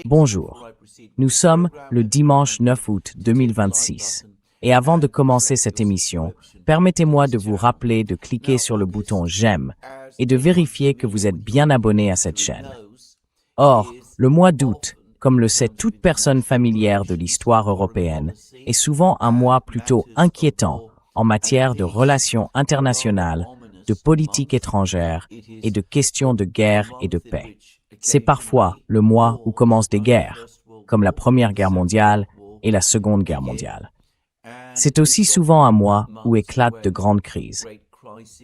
Bonjour, nous sommes le dimanche 9 août 2026. Et avant de commencer cette émission, permettez-moi de vous rappeler de cliquer sur le bouton j'aime et de vérifier que vous êtes bien abonné à cette chaîne. Or, le mois d'août, comme le sait toute personne familière de l'histoire européenne, est souvent un mois plutôt inquiétant en matière de relations internationales, de politique étrangère et de questions de guerre et de paix. C'est parfois le mois où commencent des guerres, comme la Première Guerre mondiale et la Seconde Guerre mondiale. C'est aussi souvent un mois où éclatent de grandes crises.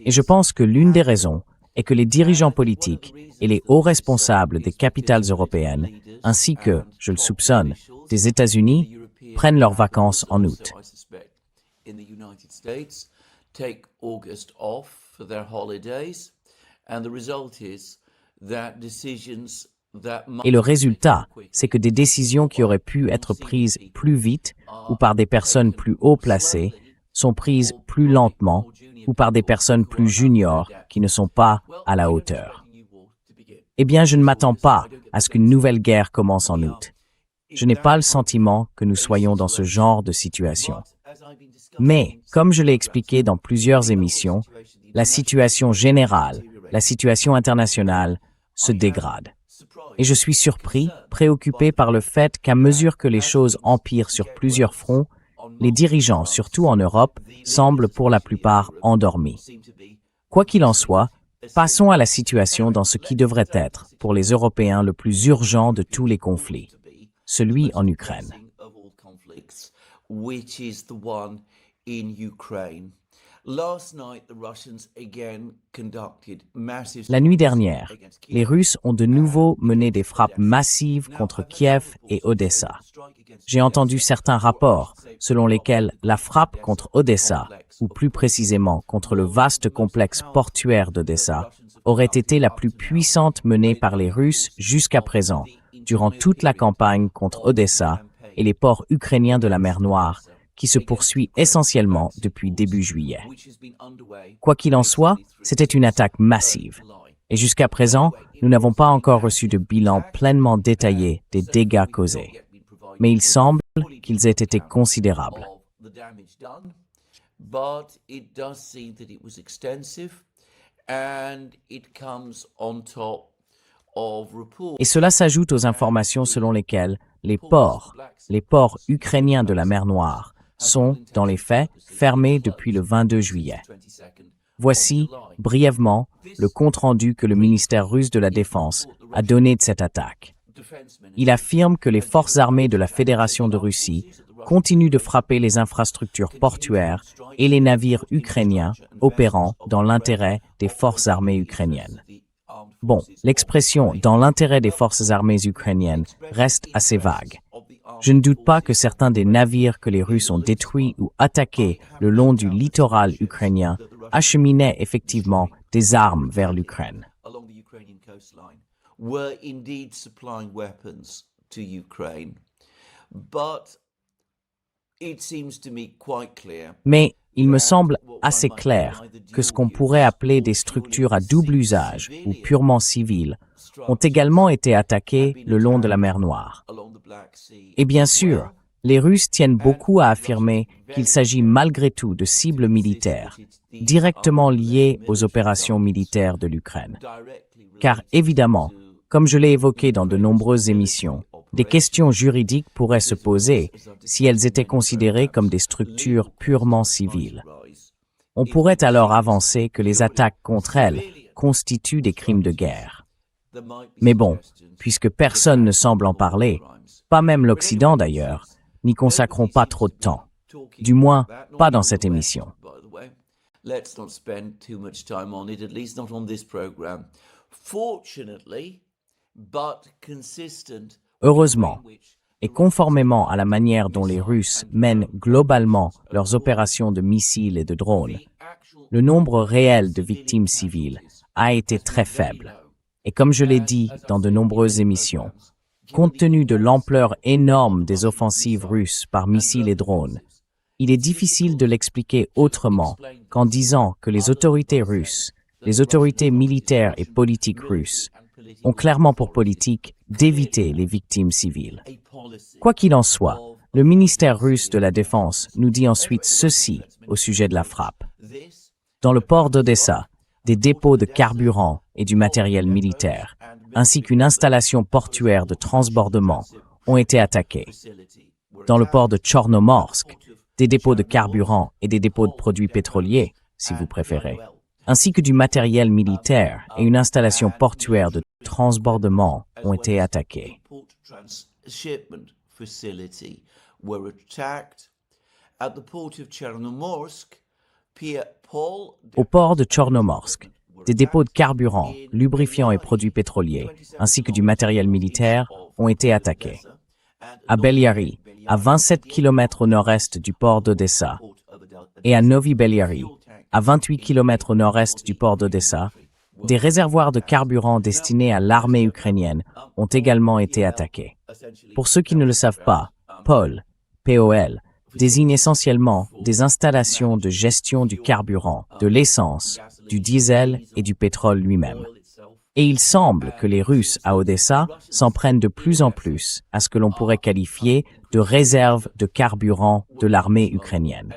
Et je pense que l'une des raisons est que les dirigeants politiques et les hauts responsables des capitales européennes, ainsi que, je le soupçonne, des États-Unis, prennent leurs vacances en août. Et le résultat, c'est que des décisions qui auraient pu être prises plus vite ou par des personnes plus haut placées sont prises plus lentement ou par des personnes plus juniors qui ne sont pas à la hauteur. Eh bien, je ne m'attends pas à ce qu'une nouvelle guerre commence en août. Je n'ai pas le sentiment que nous soyons dans ce genre de situation. Mais, comme je l'ai expliqué dans plusieurs émissions, la situation générale, la situation internationale, se dégrade. Et je suis surpris, préoccupé par le fait qu'à mesure que les choses empirent sur plusieurs fronts, les dirigeants, surtout en Europe, semblent pour la plupart endormis. Quoi qu'il en soit, passons à la situation dans ce qui devrait être, pour les Européens, le plus urgent de tous les conflits, celui en Ukraine. La nuit dernière, les Russes ont de nouveau mené des frappes massives contre Kiev et Odessa. J'ai entendu certains rapports selon lesquels la frappe contre Odessa, ou plus précisément contre le vaste complexe portuaire d'Odessa, aurait été la plus puissante menée par les Russes jusqu'à présent, durant toute la campagne contre Odessa et les ports ukrainiens de la mer Noire, qui se poursuit essentiellement depuis début juillet. Quoi qu'il en soit, c'était une attaque massive. Et jusqu'à présent, nous n'avons pas encore reçu de bilan pleinement détaillé des dégâts causés. Mais il semble qu'ils aient été considérables. Et cela s'ajoute aux informations selon lesquelles les ports ukrainiens de la mer Noire, sont, dans les faits, fermés depuis le 22 juillet. Voici, brièvement, le compte-rendu que le ministère russe de la Défense a donné de cette attaque. Il affirme que les forces armées de la Fédération de Russie continuent de frapper les infrastructures portuaires et les navires ukrainiens opérant dans l'intérêt des forces armées ukrainiennes. Bon, l'expression « dans l'intérêt des forces armées ukrainiennes » reste assez vague. Je ne doute pas que certains des navires que les Russes ont détruits ou attaqués le long du littoral ukrainien acheminaient effectivement des armes vers l'Ukraine. Mais il me semble assez clair que ce qu'on pourrait appeler des structures à double usage ou purement civiles ont également été attaquées le long de la mer Noire. Et bien sûr, les Russes tiennent beaucoup à affirmer qu'il s'agit malgré tout de cibles militaires, directement liées aux opérations militaires de l'Ukraine. Car évidemment, comme je l'ai évoqué dans de nombreuses émissions, des questions juridiques pourraient se poser si elles étaient considérées comme des structures purement civiles. On pourrait alors avancer que les attaques contre elles constituent des crimes de guerre. Mais bon, puisque personne ne semble en parler, pas même l'Occident d'ailleurs, n'y consacrons pas trop de temps. Du moins, pas dans cette émission. Heureusement, et conformément à la manière dont les Russes mènent globalement leurs opérations de missiles et de drones, le nombre réel de victimes civiles a été très faible. Et comme je l'ai dit dans de nombreuses émissions, compte tenu de l'ampleur énorme des offensives russes par missiles et drones, il est difficile de l'expliquer autrement qu'en disant que les autorités russes, les autorités militaires et politiques russes ont clairement pour politique d'éviter les victimes civiles. Quoi qu'il en soit, le ministère russe de la Défense nous dit ensuite ceci au sujet de la frappe. Dans le port d'Odessa, des dépôts de carburant et du matériel militaire, ainsi qu'une installation portuaire de transbordement, ont été attaqués. Dans le port de Tchornomorsk, des dépôts de carburant et des dépôts de produits pétroliers, si vous préférez, ainsi que du matériel militaire et une installation portuaire de transbordement ont été attaqués. Au port de Tchornomorsk, des dépôts de carburant, lubrifiants et produits pétroliers, ainsi que du matériel militaire, ont été attaqués. À Belyari, à 27 km au nord-est du port d'Odessa, et à Novi Belyari, à 28 km au nord-est du port d'Odessa, des réservoirs de carburant destinés à l'armée ukrainienne ont également été attaqués. Pour ceux qui ne le savent pas, POL, POL, désigne essentiellement des installations de gestion du carburant, de l'essence, du diesel et du pétrole lui-même. Et il semble que les Russes à Odessa s'en prennent de plus en plus à ce que l'on pourrait qualifier de réserves de carburant de l'armée ukrainienne.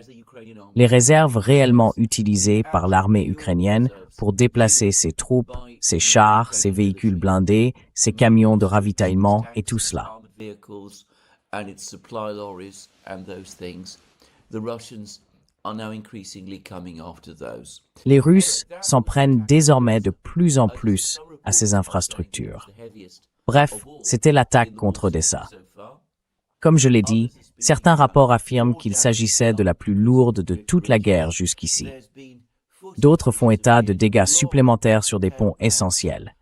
Les réserves réellement utilisées par l'armée ukrainienne pour déplacer ses troupes, ses chars, ses véhicules blindés, ses camions de ravitaillement et tout cela. Les Russes s'en prennent désormais de plus en plus à ces infrastructures. Bref, c'était l'attaque contre Odessa. Comme je l'ai dit, certains rapports affirment qu'il s'agissait de la plus lourde de toute la guerre jusqu'ici. D'autres font état de dégâts supplémentaires sur des ponts essentiels.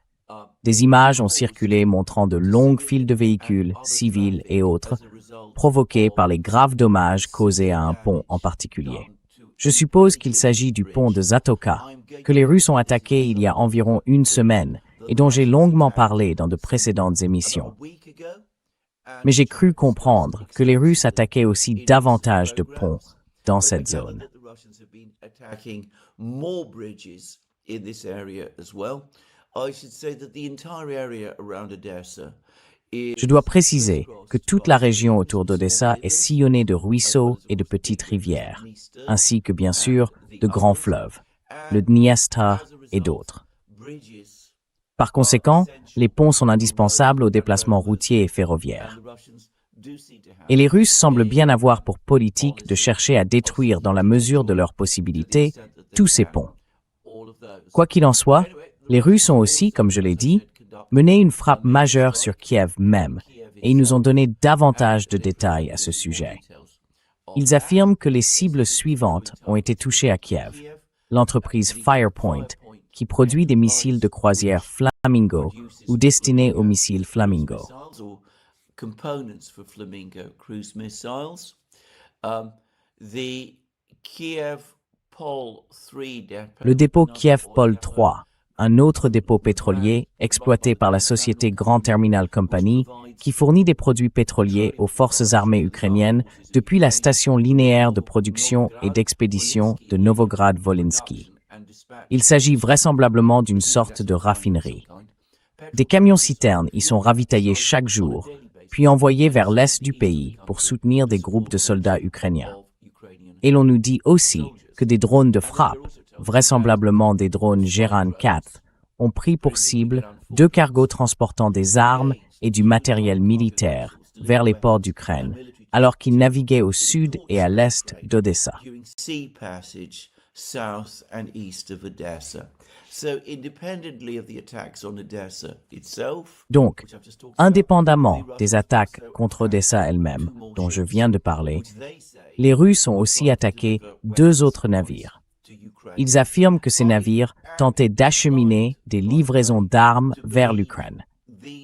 Des images ont circulé montrant de longues files de véhicules, civils et autres, provoquées par les graves dommages causés à un pont en particulier. Je suppose qu'il s'agit du pont de Zatoka, que les Russes ont attaqué il y a environ une semaine et dont j'ai longuement parlé dans de précédentes émissions. Mais j'ai cru comprendre que les Russes attaquaient aussi davantage de ponts dans cette zone. Je dois préciser que toute la région autour d'Odessa est sillonnée de ruisseaux et de petites rivières, ainsi que bien sûr de grands fleuves, le Dniester et d'autres. Par conséquent, les ponts sont indispensables aux déplacements routiers et ferroviaires. Et les Russes semblent bien avoir pour politique de chercher à détruire dans la mesure de leurs possibilités tous ces ponts. Quoi qu'il en soit, les Russes ont aussi, comme je l'ai dit, mené une frappe majeure sur Kiev même, et ils nous ont donné davantage de détails à ce sujet. Ils affirment que les cibles suivantes ont été touchées à Kiev. L'entreprise Firepoint, qui produit des missiles de croisière Flamingo ou destinés aux missiles Flamingo. Le dépôt Kiev-Pol 3, un autre dépôt pétrolier exploité par la société Grand Terminal Company, qui fournit des produits pétroliers aux forces armées ukrainiennes depuis la station linéaire de production et d'expédition de Novograd-Volynsky. Il s'agit vraisemblablement d'une sorte de raffinerie. Des camions-citernes y sont ravitaillés chaque jour, puis envoyés vers l'est du pays pour soutenir des groupes de soldats ukrainiens. Et l'on nous dit aussi que des drones de frappe, vraisemblablement des drones Geran 4, ont pris pour cible 2 cargos transportant des armes et du matériel militaire vers les ports d'Ukraine, alors qu'ils naviguaient au sud et à l'est d'Odessa. Donc, indépendamment des attaques contre Odessa elle-même, dont je viens de parler, les Russes ont aussi attaqué 2 autres navires. Ils affirment que ces navires tentaient d'acheminer des livraisons d'armes vers l'Ukraine.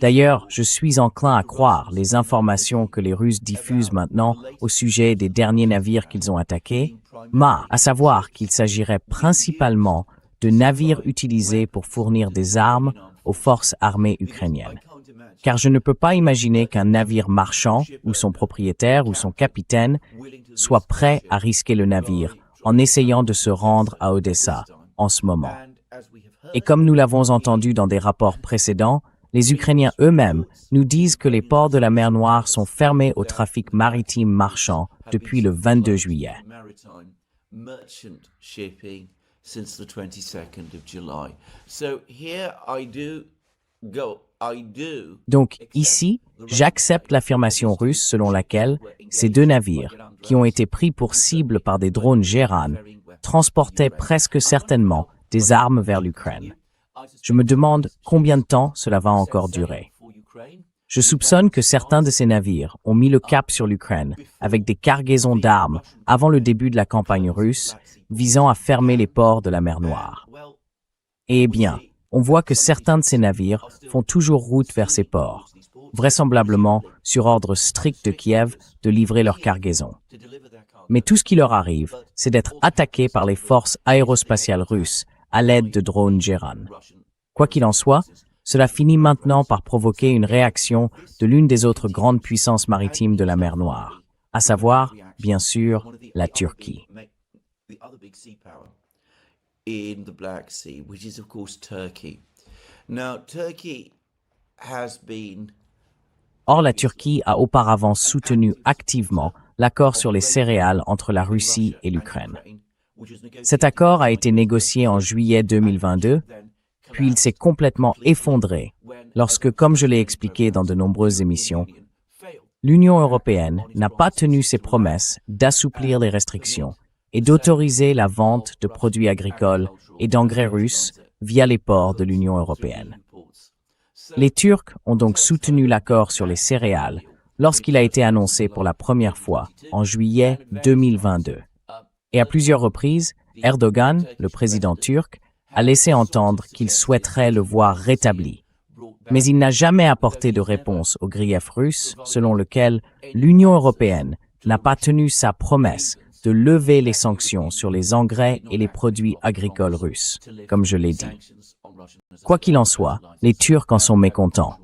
D'ailleurs, je suis enclin à croire les informations que les Russes diffusent maintenant au sujet des derniers navires qu'ils ont attaqués, à savoir qu'il s'agirait principalement de navires utilisés pour fournir des armes aux forces armées ukrainiennes. Car je ne peux pas imaginer qu'un navire marchand, ou son propriétaire, ou son capitaine, soit prêt à risquer le navire en essayant de se rendre à Odessa en ce moment. Et comme nous l'avons entendu dans des rapports précédents, les Ukrainiens eux-mêmes nous disent que les ports de la mer Noire sont fermés au trafic maritime marchand depuis le 22 juillet. Donc ici, j'accepte l'affirmation russe selon laquelle ces deux navires, qui ont été pris pour cible par des drones Geran, transportaient presque certainement des armes vers l'Ukraine. Je me demande combien de temps cela va encore durer. Je soupçonne que certains de ces navires ont mis le cap sur l'Ukraine avec des cargaisons d'armes avant le début de la campagne russe visant à fermer les ports de la mer Noire. Eh bien, on voit que certains de ces navires font toujours route vers ces ports, vraisemblablement sur ordre strict de Kiev de livrer leur cargaison. Mais tout ce qui leur arrive, c'est d'être attaqués par les forces aérospatiales russes à l'aide de drones Geran. Quoi qu'il en soit, cela finit maintenant par provoquer une réaction de l'une des autres grandes puissances maritimes de la mer Noire, à savoir, bien sûr, la Turquie. Or, la Turquie a auparavant soutenu activement l'accord sur les céréales entre la Russie et l'Ukraine. Cet accord a été négocié en juillet 2022, puis il s'est complètement effondré lorsque, comme je l'ai expliqué dans de nombreuses émissions, l'Union européenne n'a pas tenu ses promesses d'assouplir les restrictions et d'autoriser la vente de produits agricoles et d'engrais russes via les ports de l'Union européenne. Les Turcs ont donc soutenu l'accord sur les céréales lorsqu'il a été annoncé pour la première fois en juillet 2022. Et à plusieurs reprises, Erdogan, le président turc, a laissé entendre qu'il souhaiterait le voir rétabli. Mais il n'a jamais apporté de réponse au grief russe selon lequel l'Union européenne n'a pas tenu sa promesse de lever les sanctions sur les engrais et les produits agricoles russes, comme je l'ai dit. Quoi qu'il en soit, les Turcs en sont mécontents.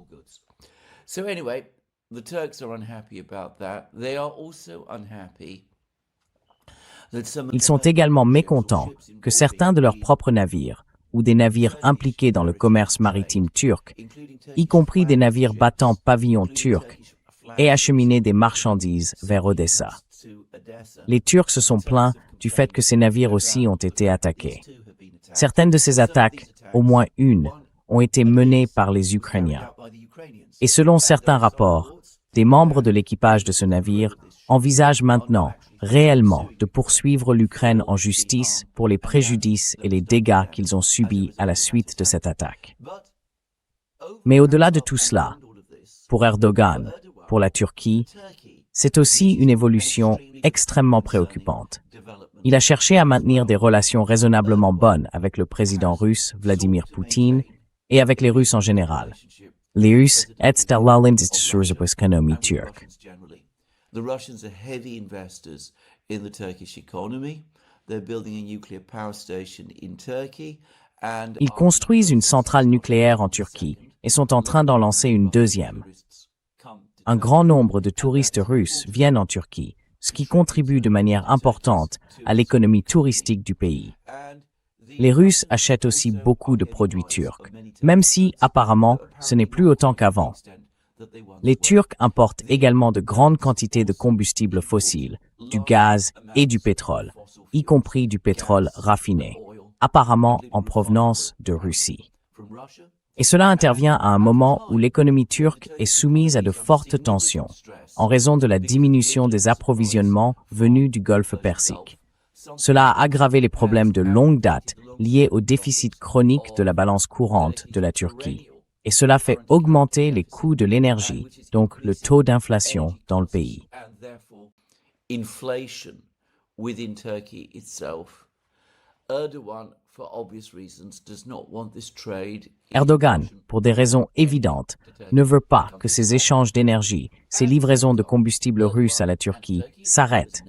Ils sont également mécontents que certains de leurs propres navires, ou des navires impliqués dans le commerce maritime turc, y compris des navires battant pavillon turc, aient acheminé des marchandises vers Odessa. Les Turcs se sont plaints du fait que ces navires aussi ont été attaqués. Certaines de ces attaques, au moins une, ont été menées par les Ukrainiens. Et selon certains rapports, des membres de l'équipage de ce navire envisagent maintenant réellement de poursuivre l'Ukraine en justice pour les préjudices et les dégâts qu'ils ont subis à la suite de cette attaque. Mais au-delà de tout cela, pour Erdogan, pour la Turquie, c'est aussi une évolution extrêmement préoccupante. Il a cherché à maintenir des relations raisonnablement bonnes avec le président russe Vladimir Poutine et avec les Russes en général. Les Russes est l'économie turque. The Russians are heavy investors in the Turkish economy. They're building a nuclear power station in Turkey and Ils construisent une centrale nucléaire en Turquie et sont en train d'en lancer une deuxième. Un grand nombre de touristes russes viennent en Turquie, ce qui contribue de manière importante à l'économie touristique du pays. Les Russes achètent aussi beaucoup de produits turcs, même si, apparemment, ce n'est plus autant qu'avant. Les Turcs importent également de grandes quantités de combustibles fossiles, du gaz et du pétrole, y compris du pétrole raffiné, apparemment en provenance de Russie. Et cela intervient à un moment où l'économie turque est soumise à de fortes tensions, en raison de la diminution des approvisionnements venus du Golfe Persique. Cela a aggravé les problèmes de longue date liés au déficit chronique de la balance courante de la Turquie. Et cela fait augmenter les coûts de l'énergie, donc le taux d'inflation dans le pays. Erdogan, pour des raisons évidentes, ne veut pas que ces échanges d'énergie, ces livraisons de combustible russes à la Turquie s'arrêtent.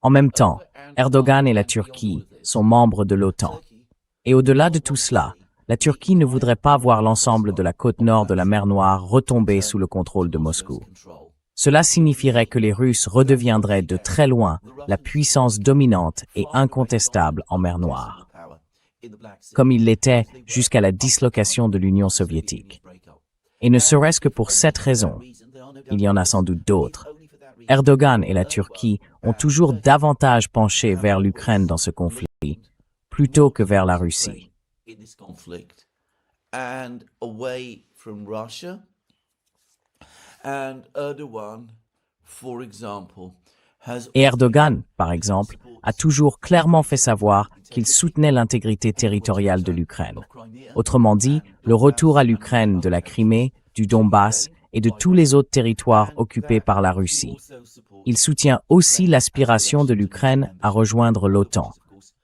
En même temps, Erdogan et la Turquie sont membres de l'OTAN. Et au-delà de tout cela, la Turquie ne voudrait pas voir l'ensemble de la côte nord de la mer Noire retomber sous le contrôle de Moscou. Cela signifierait que les Russes redeviendraient de très loin la puissance dominante et incontestable en mer Noire. comme il l'était jusqu'à la dislocation de l'Union soviétique. Et ne serait-ce que pour cette raison, il y en a sans doute d'autres, Erdogan et la Turquie ont toujours davantage penché vers l'Ukraine dans ce conflit, plutôt que vers la Russie. Et Erdogan, par exemple, a toujours clairement fait savoir qu'il soutenait l'intégrité territoriale de l'Ukraine. Autrement dit, le retour à l'Ukraine de la Crimée, du Donbass et de tous les autres territoires occupés par la Russie. Il soutient aussi l'aspiration de l'Ukraine à rejoindre l'OTAN.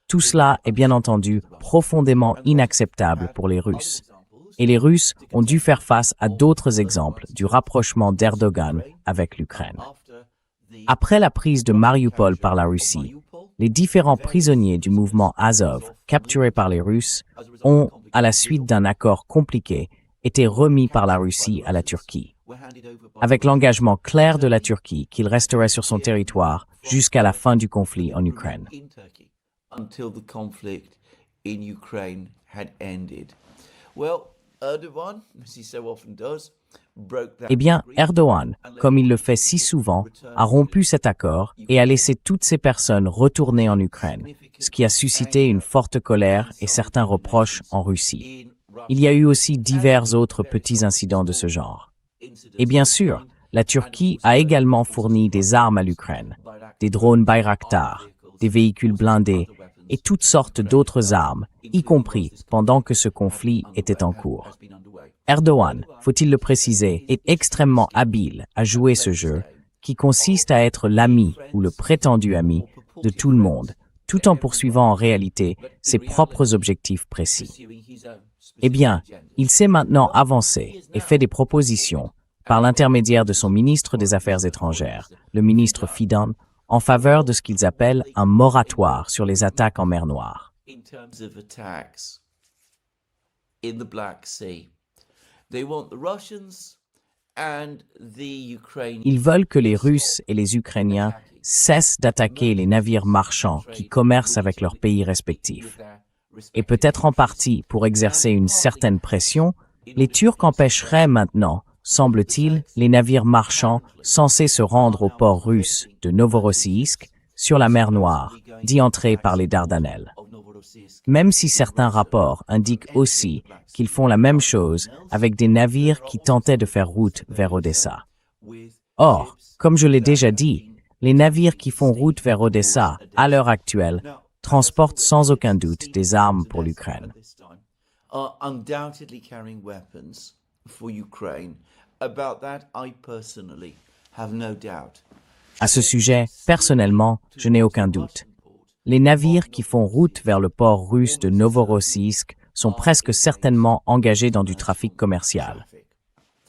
Tout cela est bien entendu profondément inacceptable pour les Russes. Et les Russes ont dû faire face à d'autres exemples du rapprochement d'Erdogan avec l'Ukraine. Après la prise de Mariupol par la Russie, les différents prisonniers du mouvement Azov, capturés par les Russes, ont, à la suite d'un accord compliqué, été remis par la Russie à la Turquie, avec l'engagement clair de la Turquie qu'il resterait sur son territoire jusqu'à la fin du conflit en Ukraine. Eh bien, Erdogan, comme il le fait si souvent, a rompu cet accord et a laissé toutes ces personnes retourner en Ukraine, ce qui a suscité une forte colère et certains reproches en Russie. Il y a eu aussi divers autres petits incidents de ce genre. Et bien sûr, la Turquie a également fourni des armes à l'Ukraine, des drones Bayraktar, des véhicules blindés et toutes sortes d'autres armes, y compris pendant que ce conflit était en cours. Erdogan, faut-il le préciser, est extrêmement habile à jouer ce jeu qui consiste à être l'ami ou le prétendu ami de tout le monde, tout en poursuivant en réalité ses propres objectifs précis. Eh bien, il s'est maintenant avancé et fait des propositions par l'intermédiaire de son ministre des Affaires étrangères, le ministre Fidan, en faveur de ce qu'ils appellent un moratoire sur les attaques en mer Noire. Ils veulent que les Russes et les Ukrainiens cessent d'attaquer les navires marchands qui commercent avec leurs pays respectifs. Et peut-être en partie pour exercer une certaine pression, les Turcs empêcheraient maintenant, semble-t-il, les navires marchands censés se rendre au port russe de Novorossiysk sur la mer Noire, d'y entrer par les Dardanelles. Même si certains rapports indiquent aussi qu'ils font la même chose avec des navires qui tentaient de faire route vers Odessa. Or, comme je l'ai déjà dit, les navires qui font route vers Odessa, à l'heure actuelle, transportent sans aucun doute des armes pour l'Ukraine. À ce sujet, personnellement, je n'ai aucun doute. Les navires qui font route vers le port russe de Novorossiysk sont presque certainement engagés dans du trafic commercial.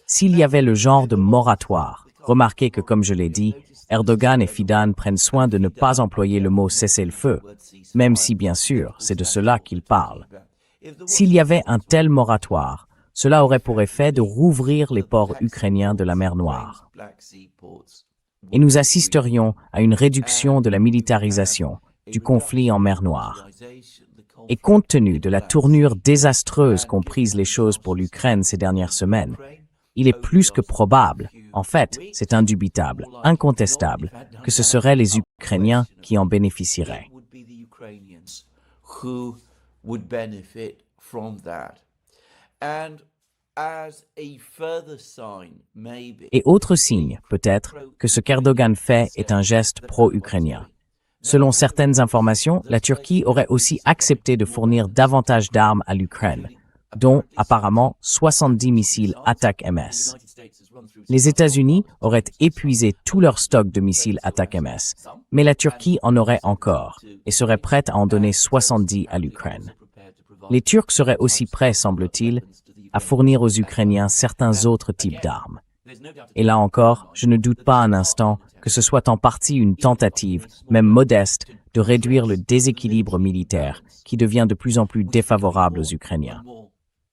S'il y avait le genre de moratoire, remarquez que, comme je l'ai dit, Erdogan et Fidan prennent soin de ne pas employer le mot cessez-le-feu, même si, bien sûr, c'est de cela qu'ils parlent. S'il y avait un tel moratoire, cela aurait pour effet de rouvrir les ports ukrainiens de la mer Noire. Et nous assisterions à une réduction de la militarisation du conflit en mer Noire. Et compte tenu de la tournure désastreuse qu'ont prise les choses pour l'Ukraine ces dernières semaines, il est plus que probable, en fait, c'est indubitable, incontestable, que ce seraient les Ukrainiens qui en bénéficieraient. Et autre signe, peut-être, que ce qu'Erdogan fait est un geste pro-ukrainien. Selon certaines informations, la Turquie aurait aussi accepté de fournir davantage d'armes à l'Ukraine, dont apparemment 70 missiles Attack-MS. Les États-Unis auraient épuisé tout leur stock de missiles Attack-MS, mais la Turquie en aurait encore et serait prête à en donner 70 à l'Ukraine. Les Turcs seraient aussi prêts, semble-t-il, à fournir aux Ukrainiens certains autres types d'armes. Et là encore, je ne doute pas un instant que ce soit en partie une tentative, même modeste, de réduire le déséquilibre militaire qui devient de plus en plus défavorable aux Ukrainiens.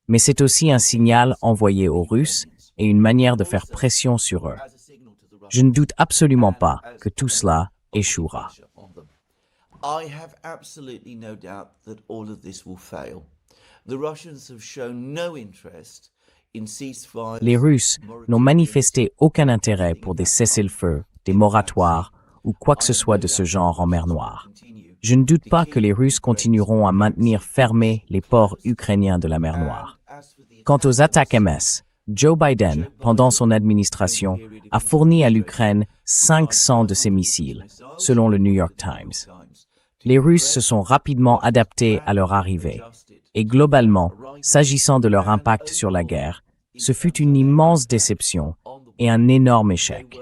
Mais c'est aussi un signal envoyé aux Russes et une manière de faire pression sur eux. Je ne doute absolument pas que tout cela échouera. I have absolutely no doubt that all of this will fail. The Russians have shown no interest in ceasefires. Les Russes n'ont manifesté aucun intérêt pour des cessez-le-feu, des moratoires ou quoi que ce soit de ce genre en mer Noire. Je ne doute pas que les Russes continueront à maintenir fermés les ports ukrainiens de la mer Noire. Quant aux attaques MS, Joe Biden, pendant son administration, a fourni à l'Ukraine 500 de ces missiles, selon le New York Times. Les Russes se sont rapidement adaptés à leur arrivée. Et globalement, s'agissant de leur impact sur la guerre, ce fut une immense déception et un énorme échec.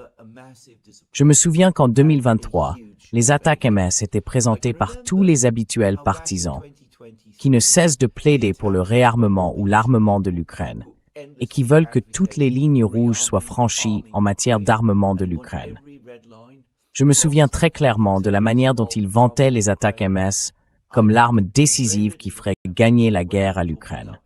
Je me souviens qu'en 2023, les attaques MS étaient présentées par tous les habituels partisans, qui ne cessent de plaider pour le réarmement ou l'armement de l'Ukraine, et qui veulent que toutes les lignes rouges soient franchies en matière d'armement de l'Ukraine. Je me souviens très clairement de la manière dont ils vantaient les attaques MS comme l'arme décisive qui ferait gagner la guerre à l'Ukraine.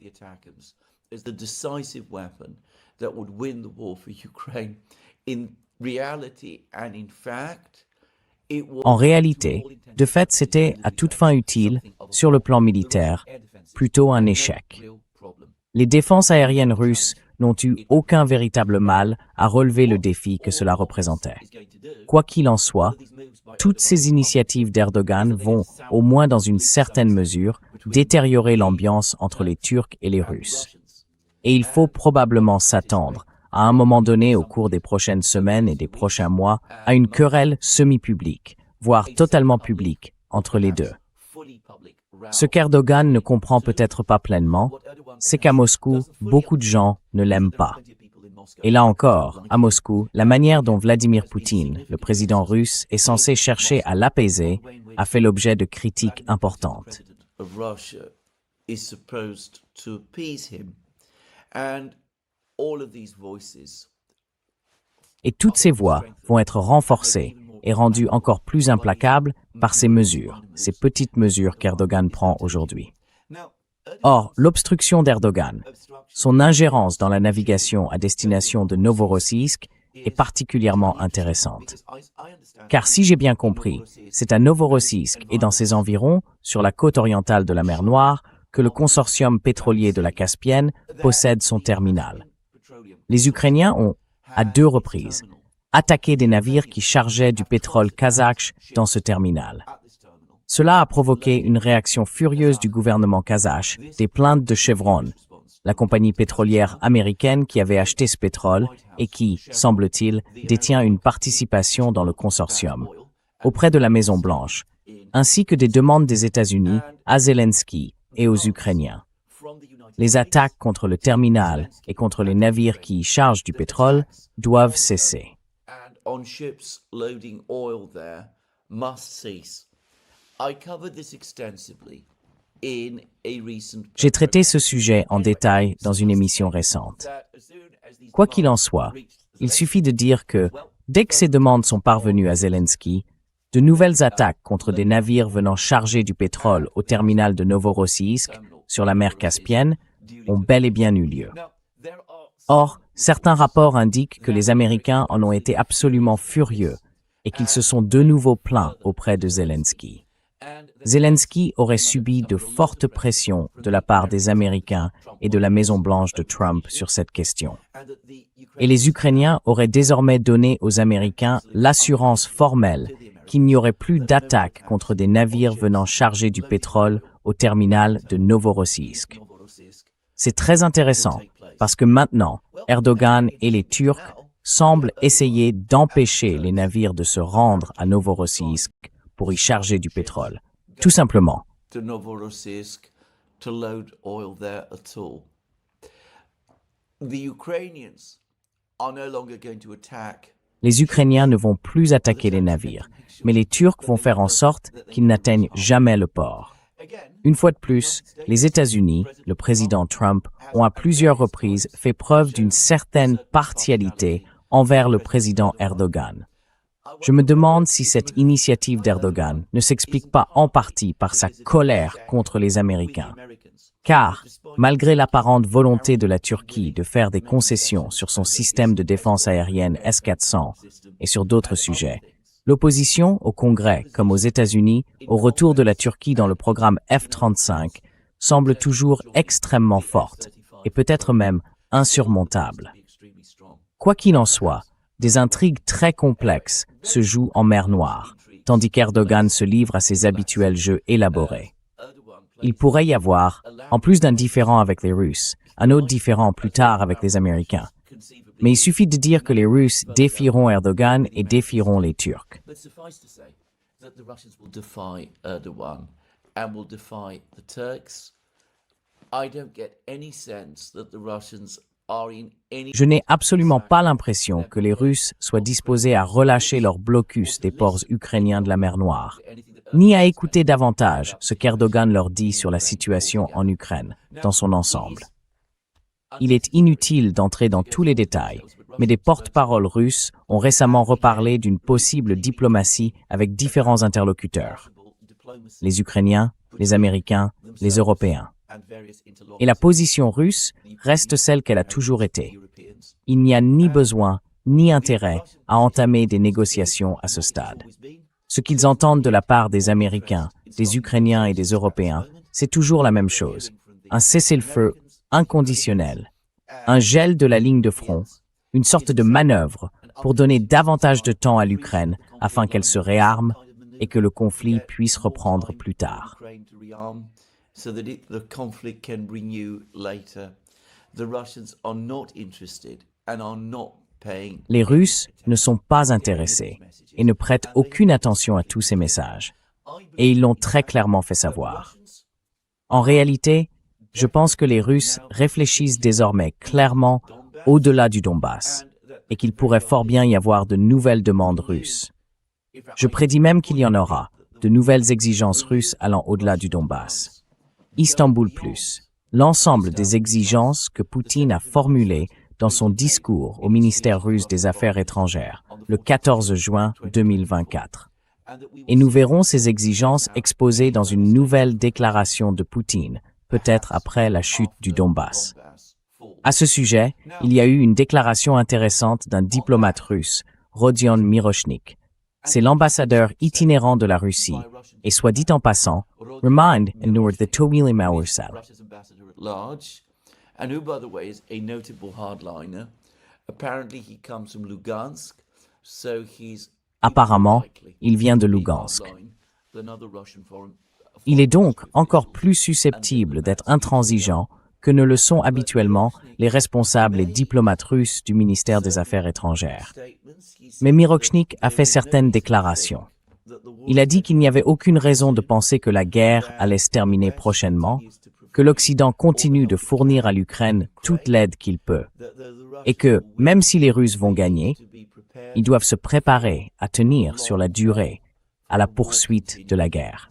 En réalité, de fait, c'était, à toute fin utile, sur le plan militaire, plutôt un échec. Les défenses aériennes russes n'ont eu aucun véritable mal à relever le défi que cela représentait. Quoi qu'il en soit, toutes ces initiatives d'Erdogan vont, au moins dans une certaine mesure, détériorer l'ambiance entre les Turcs et les Russes. Et il faut probablement s'attendre, à un moment donné au cours des prochaines semaines et des prochains mois, à une querelle semi-publique, voire totalement publique, entre les deux. Ce qu'Erdogan ne comprend peut-être pas pleinement, c'est qu'à Moscou, beaucoup de gens ne l'aiment pas. Et là encore, à Moscou, la manière dont Vladimir Poutine, le président russe, est censé chercher à l'apaiser, a fait l'objet de critiques importantes. Et toutes ces voix vont être renforcées et rendues encore plus implacables par ces mesures, ces petites mesures qu'Erdogan prend aujourd'hui. Or, l'obstruction d'Erdogan, son ingérence dans la navigation à destination de Novorossiysk est particulièrement intéressante. Car si j'ai bien compris, c'est à Novorossiysk et dans ses environs, sur la côte orientale de la mer Noire, que le consortium pétrolier de la Caspienne possède son terminal. Les Ukrainiens ont, à 2 reprises, attaqué des navires qui chargeaient du pétrole kazakh dans ce terminal. Cela a provoqué une réaction furieuse du gouvernement kazakh, des plaintes de Chevron, la compagnie pétrolière américaine qui avait acheté ce pétrole et qui, semble-t-il, détient une participation dans le consortium, auprès de la Maison-Blanche, ainsi que des demandes des États-Unis à Zelensky et aux Ukrainiens. Les attaques contre le terminal et contre les navires qui y chargent du pétrole doivent cesser. J'ai traité ce sujet en détail dans une émission récente. Quoi qu'il en soit, il suffit de dire que, dès que ces demandes sont parvenues à Zelensky, de nouvelles attaques contre des navires venant charger du pétrole au terminal de Novorossiysk, sur la mer Caspienne, ont bel et bien eu lieu. Or, certains rapports indiquent que les Américains en ont été absolument furieux et qu'ils se sont de nouveau plaints auprès de Zelensky. Zelensky aurait subi de fortes pressions de la part des Américains et de la Maison-Blanche de Trump sur cette question. Et les Ukrainiens auraient désormais donné aux Américains l'assurance formelle qu'il n'y aurait plus d'attaques contre des navires venant charger du pétrole au terminal de Novorossiysk. C'est très intéressant parce que maintenant, Erdogan et les Turcs semblent essayer d'empêcher les navires de se rendre à Novorossiysk pour y charger du pétrole. Tout simplement. Les Ukrainiens ne vont plus attaquer les navires, mais les Turcs vont faire en sorte qu'ils n'atteignent jamais le port. Une fois de plus, les États-Unis, le président Trump, ont à plusieurs reprises fait preuve d'une certaine partialité envers le président Erdogan. Je me demande si cette initiative d'Erdogan ne s'explique pas en partie par sa colère contre les Américains. Car, malgré l'apparente volonté de la Turquie de faire des concessions sur son système de défense aérienne S-400 et sur d'autres sujets, L'opposition au Congrès, comme aux États-Unis, au retour de la Turquie dans le programme F-35, semble toujours extrêmement forte et peut-être même insurmontable. Quoi qu'il en soit, des intrigues très complexes se jouent en mer Noire, tandis qu'Erdogan se livre à ses habituels jeux élaborés. Il pourrait y avoir, en plus d'un différend avec les Russes, un autre différend plus tard avec les Américains. Mais il suffit de dire que les Russes défieront Erdogan et défieront les Turcs. But suffice to say that the Russians will defy Erdogan and will defy the Turks. I don't get any sense that the Russians are in any... Je n'ai absolument pas l'impression que les Russes soient disposés à relâcher leur blocus des ports ukrainiens de la mer Noire, ni à écouter davantage ce qu'Erdogan leur dit sur la situation en Ukraine, dans son ensemble. Il est inutile d'entrer dans tous les détails, mais des porte-paroles russes ont récemment reparlé d'une possible diplomatie avec différents interlocuteurs, les Ukrainiens, les Américains, les Européens. Et la position russe reste celle qu'elle a toujours été. Il n'y a ni besoin, ni intérêt à entamer des négociations à ce stade. Ce qu'ils entendent de la part des Américains, des Ukrainiens et des Européens, c'est toujours la même chose. Un cessez-le-feu inconditionnel, un gel de la ligne de front, une sorte de manœuvre pour donner davantage de temps à l'Ukraine afin qu'elle se réarme et que le conflit puisse reprendre plus tard. So that the conflict can renew later. The Russians are not interested and are not paying. Les Russes ne sont pas intéressés et ne prêtent aucune attention à tous ces messages. Et ils l'ont très clairement fait savoir. En réalité, je pense que les Russes réfléchissent désormais clairement au-delà du Donbass et qu'il pourrait fort bien y avoir de nouvelles demandes russes. Je prédis même qu'il y en aura, de nouvelles exigences russes allant au-delà du Donbass. Istanbul Plus, l'ensemble des exigences que Poutine a formulées dans son discours au ministère russe des Affaires étrangères le 14 juin 2024. Et nous verrons ces exigences exposées dans une nouvelle déclaration de Poutine, peut-être après la chute du Donbass. À ce sujet, il y a eu une déclaration intéressante d'un diplomate russe, Rodion Mirochnik. C'est l'ambassadeur itinérant de la Russie, et soit dit en passant, remind Nur the Towili Maursal. Russia's ambassador at large, and who, by the way, is a notable hardliner. Apparently, he comes from Lugansk, so he's Apparemment, il vient de Lugansk. than other Russian foreign. Il est donc encore plus susceptible d'être intransigeant que ne le sont habituellement les responsables et diplomates russes du ministère des Affaires étrangères. Mais Mirochnik a fait certaines déclarations. Il a dit qu'il n'y avait aucune raison de penser que la guerre allait se terminer prochainement, que l'Occident continue de fournir à l'Ukraine toute l'aide qu'il peut, et que, même si les Russes vont gagner, ils doivent se préparer à tenir sur la durée, à la poursuite de la guerre.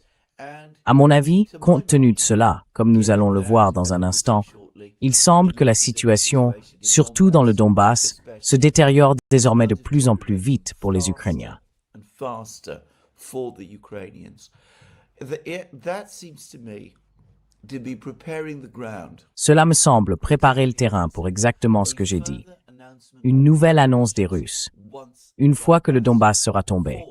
À mon avis, compte tenu de cela, comme nous allons le voir dans un instant, il semble que la situation, surtout dans le Donbass, se détériore désormais de plus en plus vite pour les Ukrainiens. For the Ukrainians. That seems to me to be preparing the ground. Cela me semble préparer le terrain pour exactement ce que j'ai dit. Une nouvelle annonce des Russes, une fois que le Donbass sera tombé,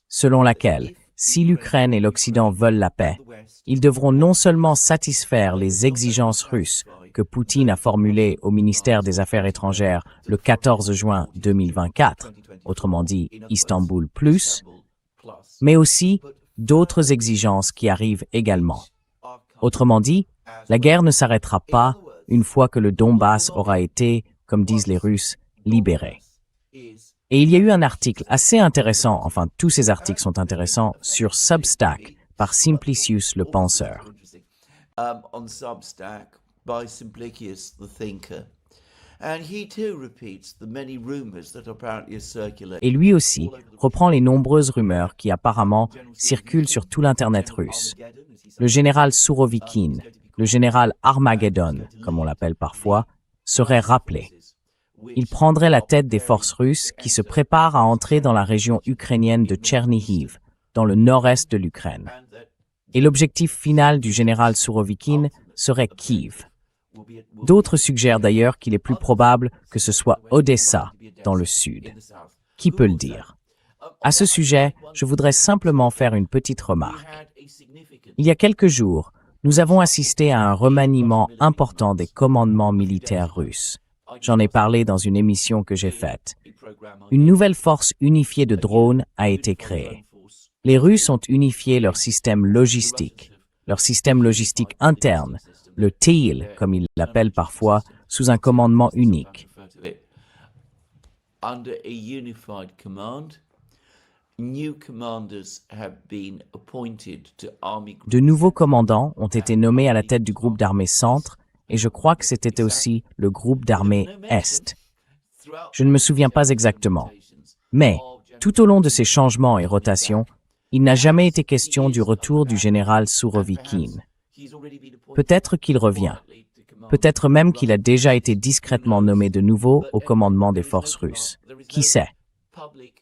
selon laquelle, si l'Ukraine et l'Occident veulent la paix, ils devront non seulement satisfaire les exigences russes que Poutine a formulées au ministère des Affaires étrangères le 14 juin 2024, autrement dit Istanbul Plus, mais aussi d'autres exigences qui arrivent également. Autrement dit, la guerre ne s'arrêtera pas une fois que le Donbass aura été, comme disent les Russes, libéré. Et il y a eu un article assez intéressant, enfin tous ces articles sont intéressants, sur Substack par Simplicius le penseur. On Substack by Simplicius the thinker. And he too repeats the many rumors that apparently are circulating. Et lui aussi reprend les nombreuses rumeurs qui apparemment circulent sur tout l'Internet russe. Le général Sourovikine, le général Armageddon, comme on l'appelle parfois, serait rappelé. Il prendrait la tête des forces russes qui se préparent à entrer dans la région ukrainienne de Tchernihiv, dans le nord-est de l'Ukraine. Et l'objectif final du général Sourovikine serait Kiev. D'autres suggèrent d'ailleurs qu'il est plus probable que ce soit Odessa, dans le sud. Qui peut le dire? À ce sujet, je voudrais simplement faire une petite remarque. Il y a quelques jours, nous avons assisté à un remaniement important des commandements militaires russes. J'en ai parlé dans une émission que j'ai faite. Une nouvelle force unifiée de drones a été créée. Les Russes ont unifié leur système logistique interne, le TIL, comme ils l'appellent parfois, sous un commandement unique. Under a unified command, new commanders have been appointed to army groups. De nouveaux commandants ont été nommés à la tête du groupe d'armée Centre, et je crois que c'était aussi le groupe d'armée Est. Je ne me souviens pas exactement. Mais, tout au long de ces changements et rotations, il n'a jamais été question du retour du général Sourovikine. Peut-être qu'il revient. Peut-être même qu'il a déjà été discrètement nommé de nouveau au commandement des forces russes. Qui sait?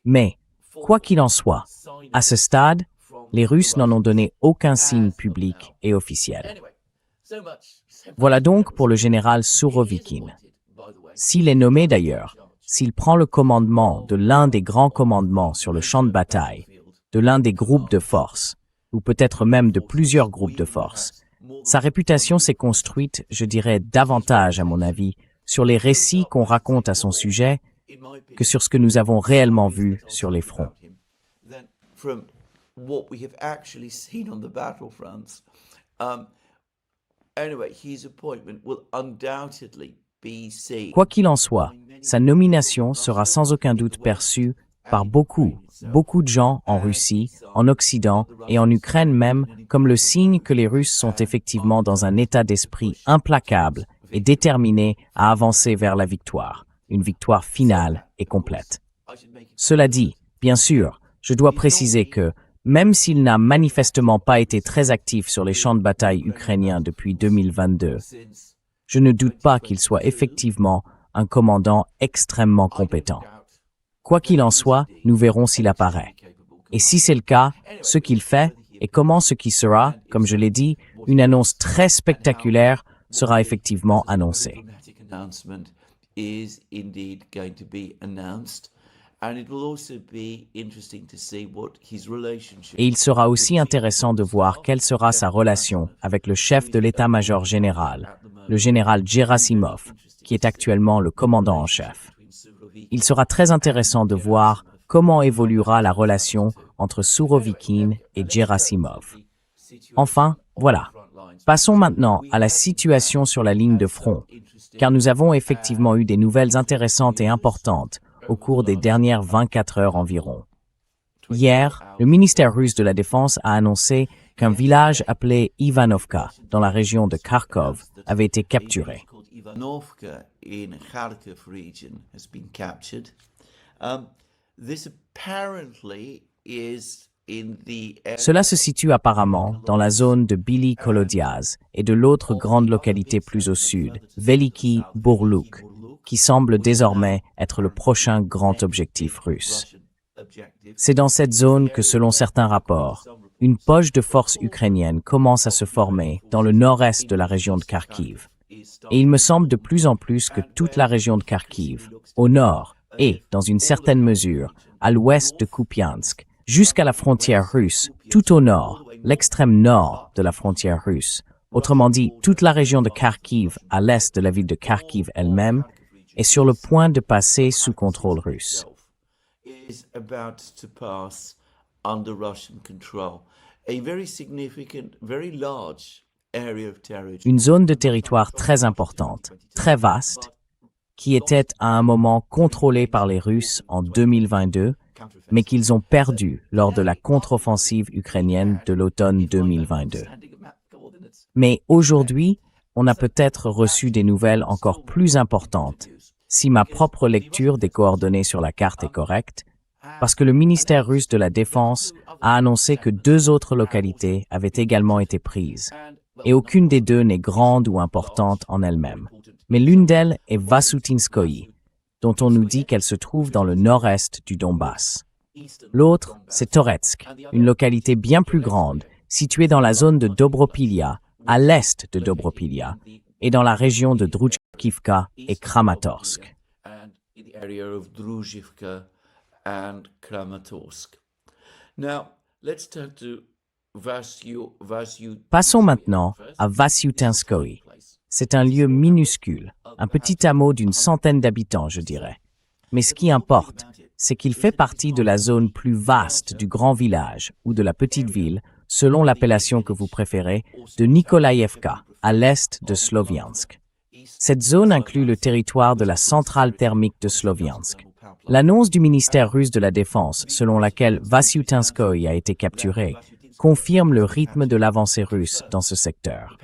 Mais, quoi qu'il en soit, à ce stade, les Russes n'en ont donné aucun signe public et officiel. Voilà donc pour le général Sourovikine. S'il est nommé d'ailleurs, s'il prend le commandement de l'un des grands commandements sur le champ de bataille, de l'un des groupes de force, ou peut-être même de plusieurs groupes de force, sa réputation s'est construite, je dirais davantage à mon avis, sur les récits qu'on raconte à son sujet que sur ce que nous avons réellement vu sur les fronts. Quoi qu'il en soit, sa nomination sera sans aucun doute perçue par beaucoup de gens en Russie, en Occident et en Ukraine même comme le signe que les Russes sont effectivement dans un état d'esprit implacable et déterminé à avancer vers la victoire, une victoire finale et complète. Cela dit, bien sûr, je dois préciser que, même s'il n'a manifestement pas été très actif sur les champs de bataille ukrainiens depuis 2022, je ne doute pas qu'il soit effectivement un commandant extrêmement compétent. Quoi qu'il en soit, nous verrons s'il apparaît. Et si c'est le cas, ce qu'il fait et comment ce qui sera, comme je l'ai dit, une annonce très spectaculaire sera effectivement annoncée. Et il sera aussi intéressant de voir quelle sera sa relation avec le chef de l'état-major général, le général Gerasimov, qui est actuellement le commandant en chef. Il sera très intéressant de voir comment évoluera la relation entre Sourovikine et Gerasimov. Enfin, voilà. Passons maintenant à la situation sur la ligne de front, car nous avons effectivement eu des nouvelles intéressantes et importantes au cours des dernières 24 heures environ. Hier, le ministère russe de la Défense a annoncé qu'un village appelé Ivanovka, dans la région de Kharkov, avait été capturé. Cela se situe apparemment dans la zone de Bili Kolodiaz et de l'autre grande localité plus au sud, Veliki Burluk, qui semble désormais être le prochain grand objectif russe. C'est dans cette zone que, selon certains rapports, une poche de forces ukrainiennes commence à se former dans le nord-est de la région de Kharkiv. Et il me semble de plus en plus que toute la région de Kharkiv, au nord et, dans une certaine mesure, à l'ouest de Kupiansk, jusqu'à la frontière russe, tout au nord, l'extrême nord de la frontière russe, autrement dit, toute la région de Kharkiv à l'est de la ville de Kharkiv elle-même, est sur le point de passer sous contrôle russe. Une zone de territoire très importante, très vaste, qui était à un moment contrôlée par les Russes en 2022, mais qu'ils ont perdu lors de la contre-offensive ukrainienne de l'automne 2022. Mais aujourd'hui, on a peut-être reçu des nouvelles encore plus importantes, si ma propre lecture des coordonnées sur la carte est correcte, parce que le ministère russe de la Défense a annoncé que 2 autres localités avaient également été prises, et aucune des 2 n'est grande ou importante en elle-même. Mais l'une d'elles est Vassutinskoïe, dont on nous dit qu'elle se trouve dans le nord-est du Donbass. L'autre, c'est Toretsk, une localité bien plus grande, située dans la zone de Dobropilia, à l'est de Dobropilia, et dans la région de Druzhkivka et Kramatorsk. and Kramatorsk. Now, let's turn to Passons maintenant à Vasyutinskoye. C'est un lieu minuscule, un petit hameau d'une centaine d'habitants, je dirais. Mais ce qui importe, c'est qu'il fait partie de la zone plus vaste du grand village ou de la petite ville, selon l'appellation que vous préférez, de Nikolaïevka, à l'est de Sloviansk. Cette zone inclut le territoire de la centrale thermique de Sloviansk. L'annonce du ministère russe de la Défense, selon laquelle Vasyutinskoye a été capturé, confirme le rythme de l'avancée russe dans ce secteur.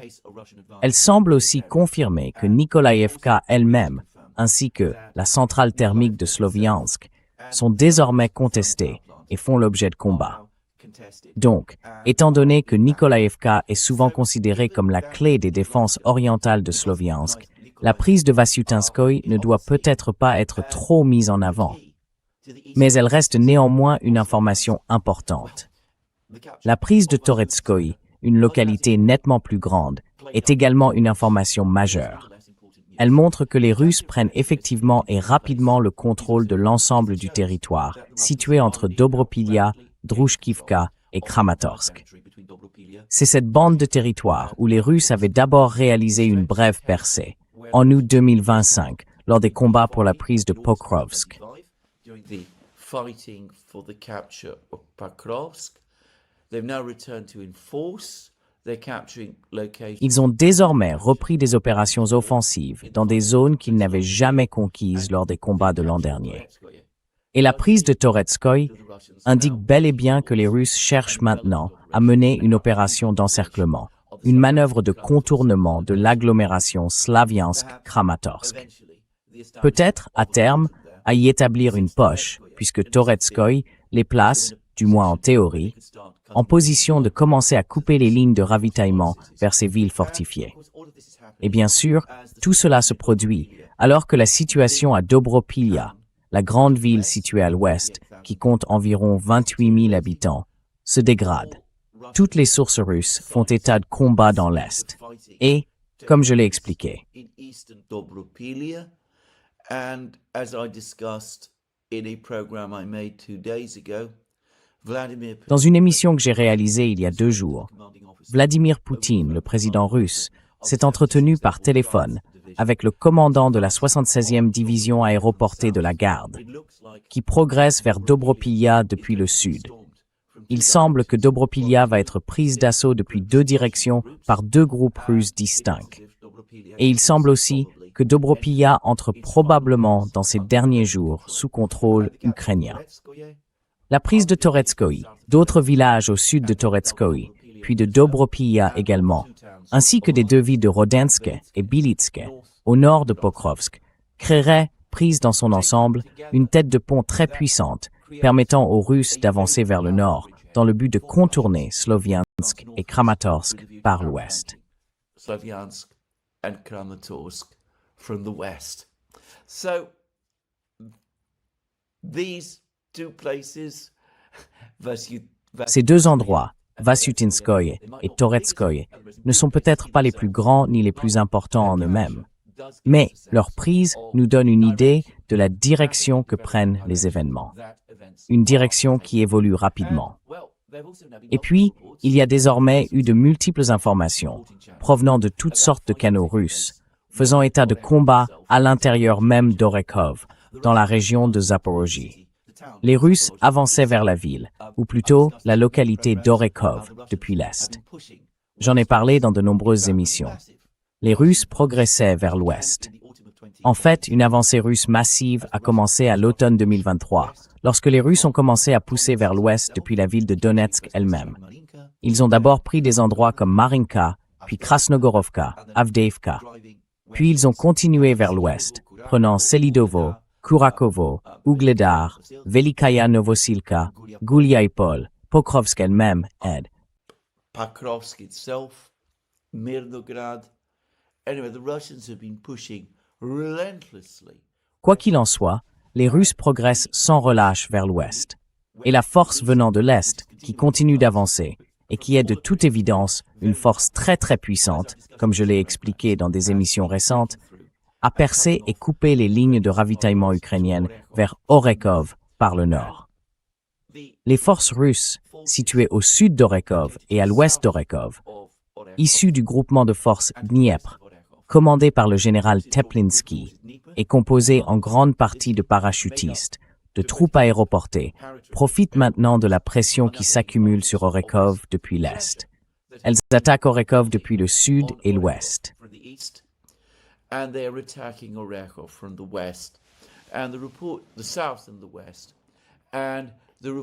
Elle semble aussi confirmer que Nikolaïevka elle-même, ainsi que la centrale thermique de Sloviansk, sont désormais contestées et font l'objet de combats. Donc, étant donné que Nikolaïevka est souvent considérée comme la clé des défenses orientales de Sloviansk, la prise de Vasyutinskoye ne doit peut-être pas être trop mise en avant. Mais elle reste néanmoins une information importante. La prise de Toretskoye, une localité nettement plus grande, est également une information majeure. Elle montre que les Russes prennent effectivement et rapidement le contrôle de l'ensemble du territoire, situé entre Dobropilia, Drushkivka et Kramatorsk. C'est cette bande de territoire où les Russes avaient d'abord réalisé une brève percée, en août 2025, lors des combats pour la prise de Pokrovsk. Ils ont désormais repris des opérations offensives dans des zones qu'ils n'avaient jamais conquises lors des combats de l'an dernier. Et la prise de Toretskoye indique bel et bien que les Russes cherchent maintenant à mener une opération d'encerclement, une manœuvre de contournement de l'agglomération Slaviansk-Kramatorsk. Peut-être, à terme, à y établir une poche, puisque Toretskoye les place, du moins en théorie, en position de commencer à couper les lignes de ravitaillement vers ces villes fortifiées. Et bien sûr, tout cela se produit alors que la situation à Dobropilia, la grande ville située à l'ouest, qui compte environ 28 000 habitants, se dégrade. Toutes les sources russes font état de combats dans l'est. Et, comme je l'ai expliqué, dans une émission que j'ai réalisée il y a 2 jours, Vladimir Poutine, le président russe, s'est entretenu par téléphone avec le commandant de la 76e division aéroportée de la Garde, qui progresse vers Dobropilia depuis le sud. Il semble que Dobropilia va être prise d'assaut depuis 2 directions par 2 groupes russes distincts. Et il semble aussi que Dobropilia entre probablement dans ces derniers jours sous contrôle ukrainien. La prise de Toretskoye, d'autres villages au sud de Toretskoye, puis de Dobropilia également, ainsi que des 2 villes de Rodensk et Bilitsk, au nord de Pokrovsk, créerait, prise dans son ensemble, une tête de pont très puissante, permettant aux Russes d'avancer vers le nord, dans le but de contourner Sloviansk et Kramatorsk par l'ouest. Sloviansk and Kramatorsk from the west. So, these 2 places, Ces 2 endroits, Vasyutinskoye et Toretskoye, ne sont peut-être pas les plus grands ni les plus importants en eux-mêmes, mais leur prise nous donne une idée de la direction que prennent les événements. Une direction qui évolue rapidement. Et puis, il y a désormais eu de multiples informations, provenant de toutes sortes de canaux russes, faisant état de combats à l'intérieur même d'Orekov, dans la région de Zaporozhye. Les Russes avançaient vers la ville, ou plutôt la localité d'Orekov, depuis l'est. J'en ai parlé dans de nombreuses émissions. Les Russes progressaient vers l'ouest. En fait, une avancée russe massive a commencé à l'automne 2023, lorsque les Russes ont commencé à pousser vers l'ouest depuis la ville de Donetsk elle-même. Ils ont d'abord pris des endroits comme Marinka, puis Krasnogorovka, Avdeïvka. Puis ils ont continué vers l'ouest, prenant Selidovo, Kurakovo, Ugledar, Velikaya Novosilka, Guliaipol, Pokrovsk elle-même, et Pokrovsk itself, Mirnograd. Anyway, the Russians have been pushing relentlessly. Quoi qu'il en soit, les Russes progressent sans relâche vers l'ouest. Et la force venant de l'est, qui continue d'avancer, et qui est de toute évidence une force très très puissante, comme je l'ai expliqué dans des émissions récentes, a percé et coupé les lignes de ravitaillement ukrainiennes vers Orekov, par le nord. Les forces russes, situées au sud d'Orekov et à l'ouest d'Orekov, issues du groupement de forces Dniepr, commandé par le général Teplinsky, et composé en grande partie de parachutistes, de troupes aéroportées, profitent maintenant de la pression qui s'accumule sur Orekov depuis l'est. Elles attaquent Orekov depuis le sud et l'ouest. And they are attacking Orekov from the west, and the south and the west,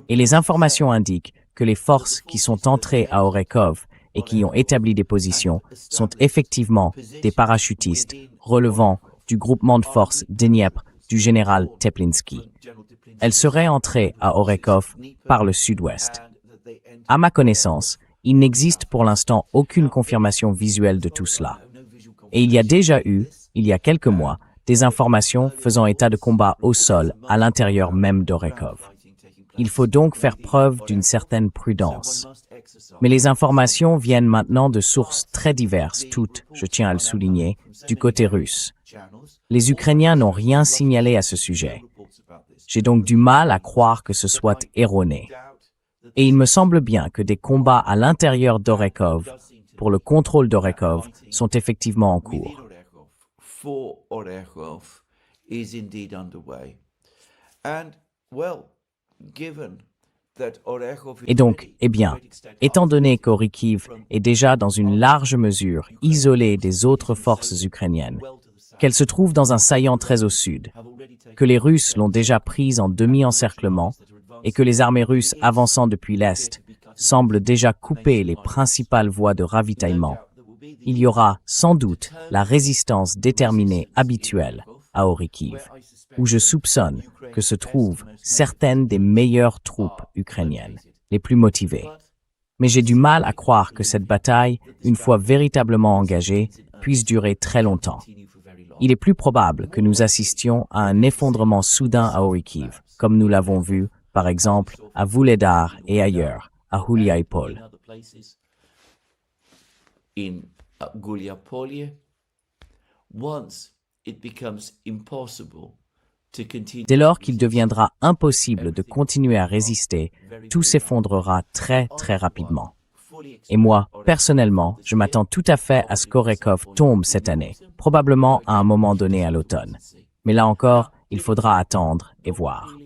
Et les informations indiquent que les forces qui sont entrées à Orekov et qui ont établi des positions sont effectivement des parachutistes relevant du groupement de forces Dniepr du général Teplinsky. Elles seraient entrées à Orekov par le sud-ouest. À ma connaissance, il n'existe pour l'instant aucune confirmation visuelle de tout cela. Et il y a déjà eu, il y a quelques mois, des informations faisant état de combats au sol à l'intérieur même d'Orekov. Il faut donc faire preuve d'une certaine prudence. Mais les informations viennent maintenant de sources très diverses, toutes, je tiens à le souligner, du côté russe. Les Ukrainiens n'ont rien signalé à ce sujet. J'ai donc du mal à croire que ce soit erroné. Et il me semble bien que des combats à l'intérieur d'Orekov, pour le contrôle d'Orekov, sont effectivement en cours. Et donc, étant donné qu'Orikiv est déjà dans une large mesure isolée des autres forces ukrainiennes, qu'elle se trouve dans un saillant très au sud, que les Russes l'ont déjà prise en demi-encerclement et que les armées russes avançant depuis l'Est semblent déjà couper les principales voies de ravitaillement, il y aura sans doute la résistance déterminée habituelle à Orikiv, où je soupçonne que se trouvent certaines des meilleures troupes ukrainiennes, les plus motivées. Mais j'ai du mal à croire que cette bataille, une fois véritablement engagée, puisse durer très longtemps. Il est plus probable que nous assistions à un effondrement soudain à Orikiv, comme nous l'avons vu, par exemple, à Vuhledar et ailleurs, à Guliaipol. In Guliapolye, once it becomes impossible to continue. Dès lors qu'il deviendra impossible de continuer à résister, tout s'effondrera très très rapidement. Et moi, personnellement, je m'attends tout à fait à ce qu'Orekov tombe cette année, probablement à un moment donné à l'automne. Mais là encore, il faudra attendre et voir.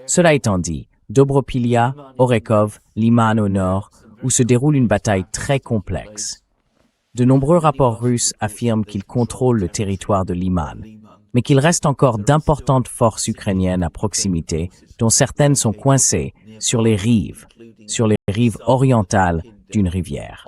Cela étant dit, Dobropilia, Orekov, Liman au nord, où se déroule une bataille très complexe. De nombreux rapports russes affirment qu'ils contrôlent le territoire de Liman, mais qu'il reste encore d'importantes forces ukrainiennes à proximité, dont certaines sont coincées sur les rives orientales d'une rivière.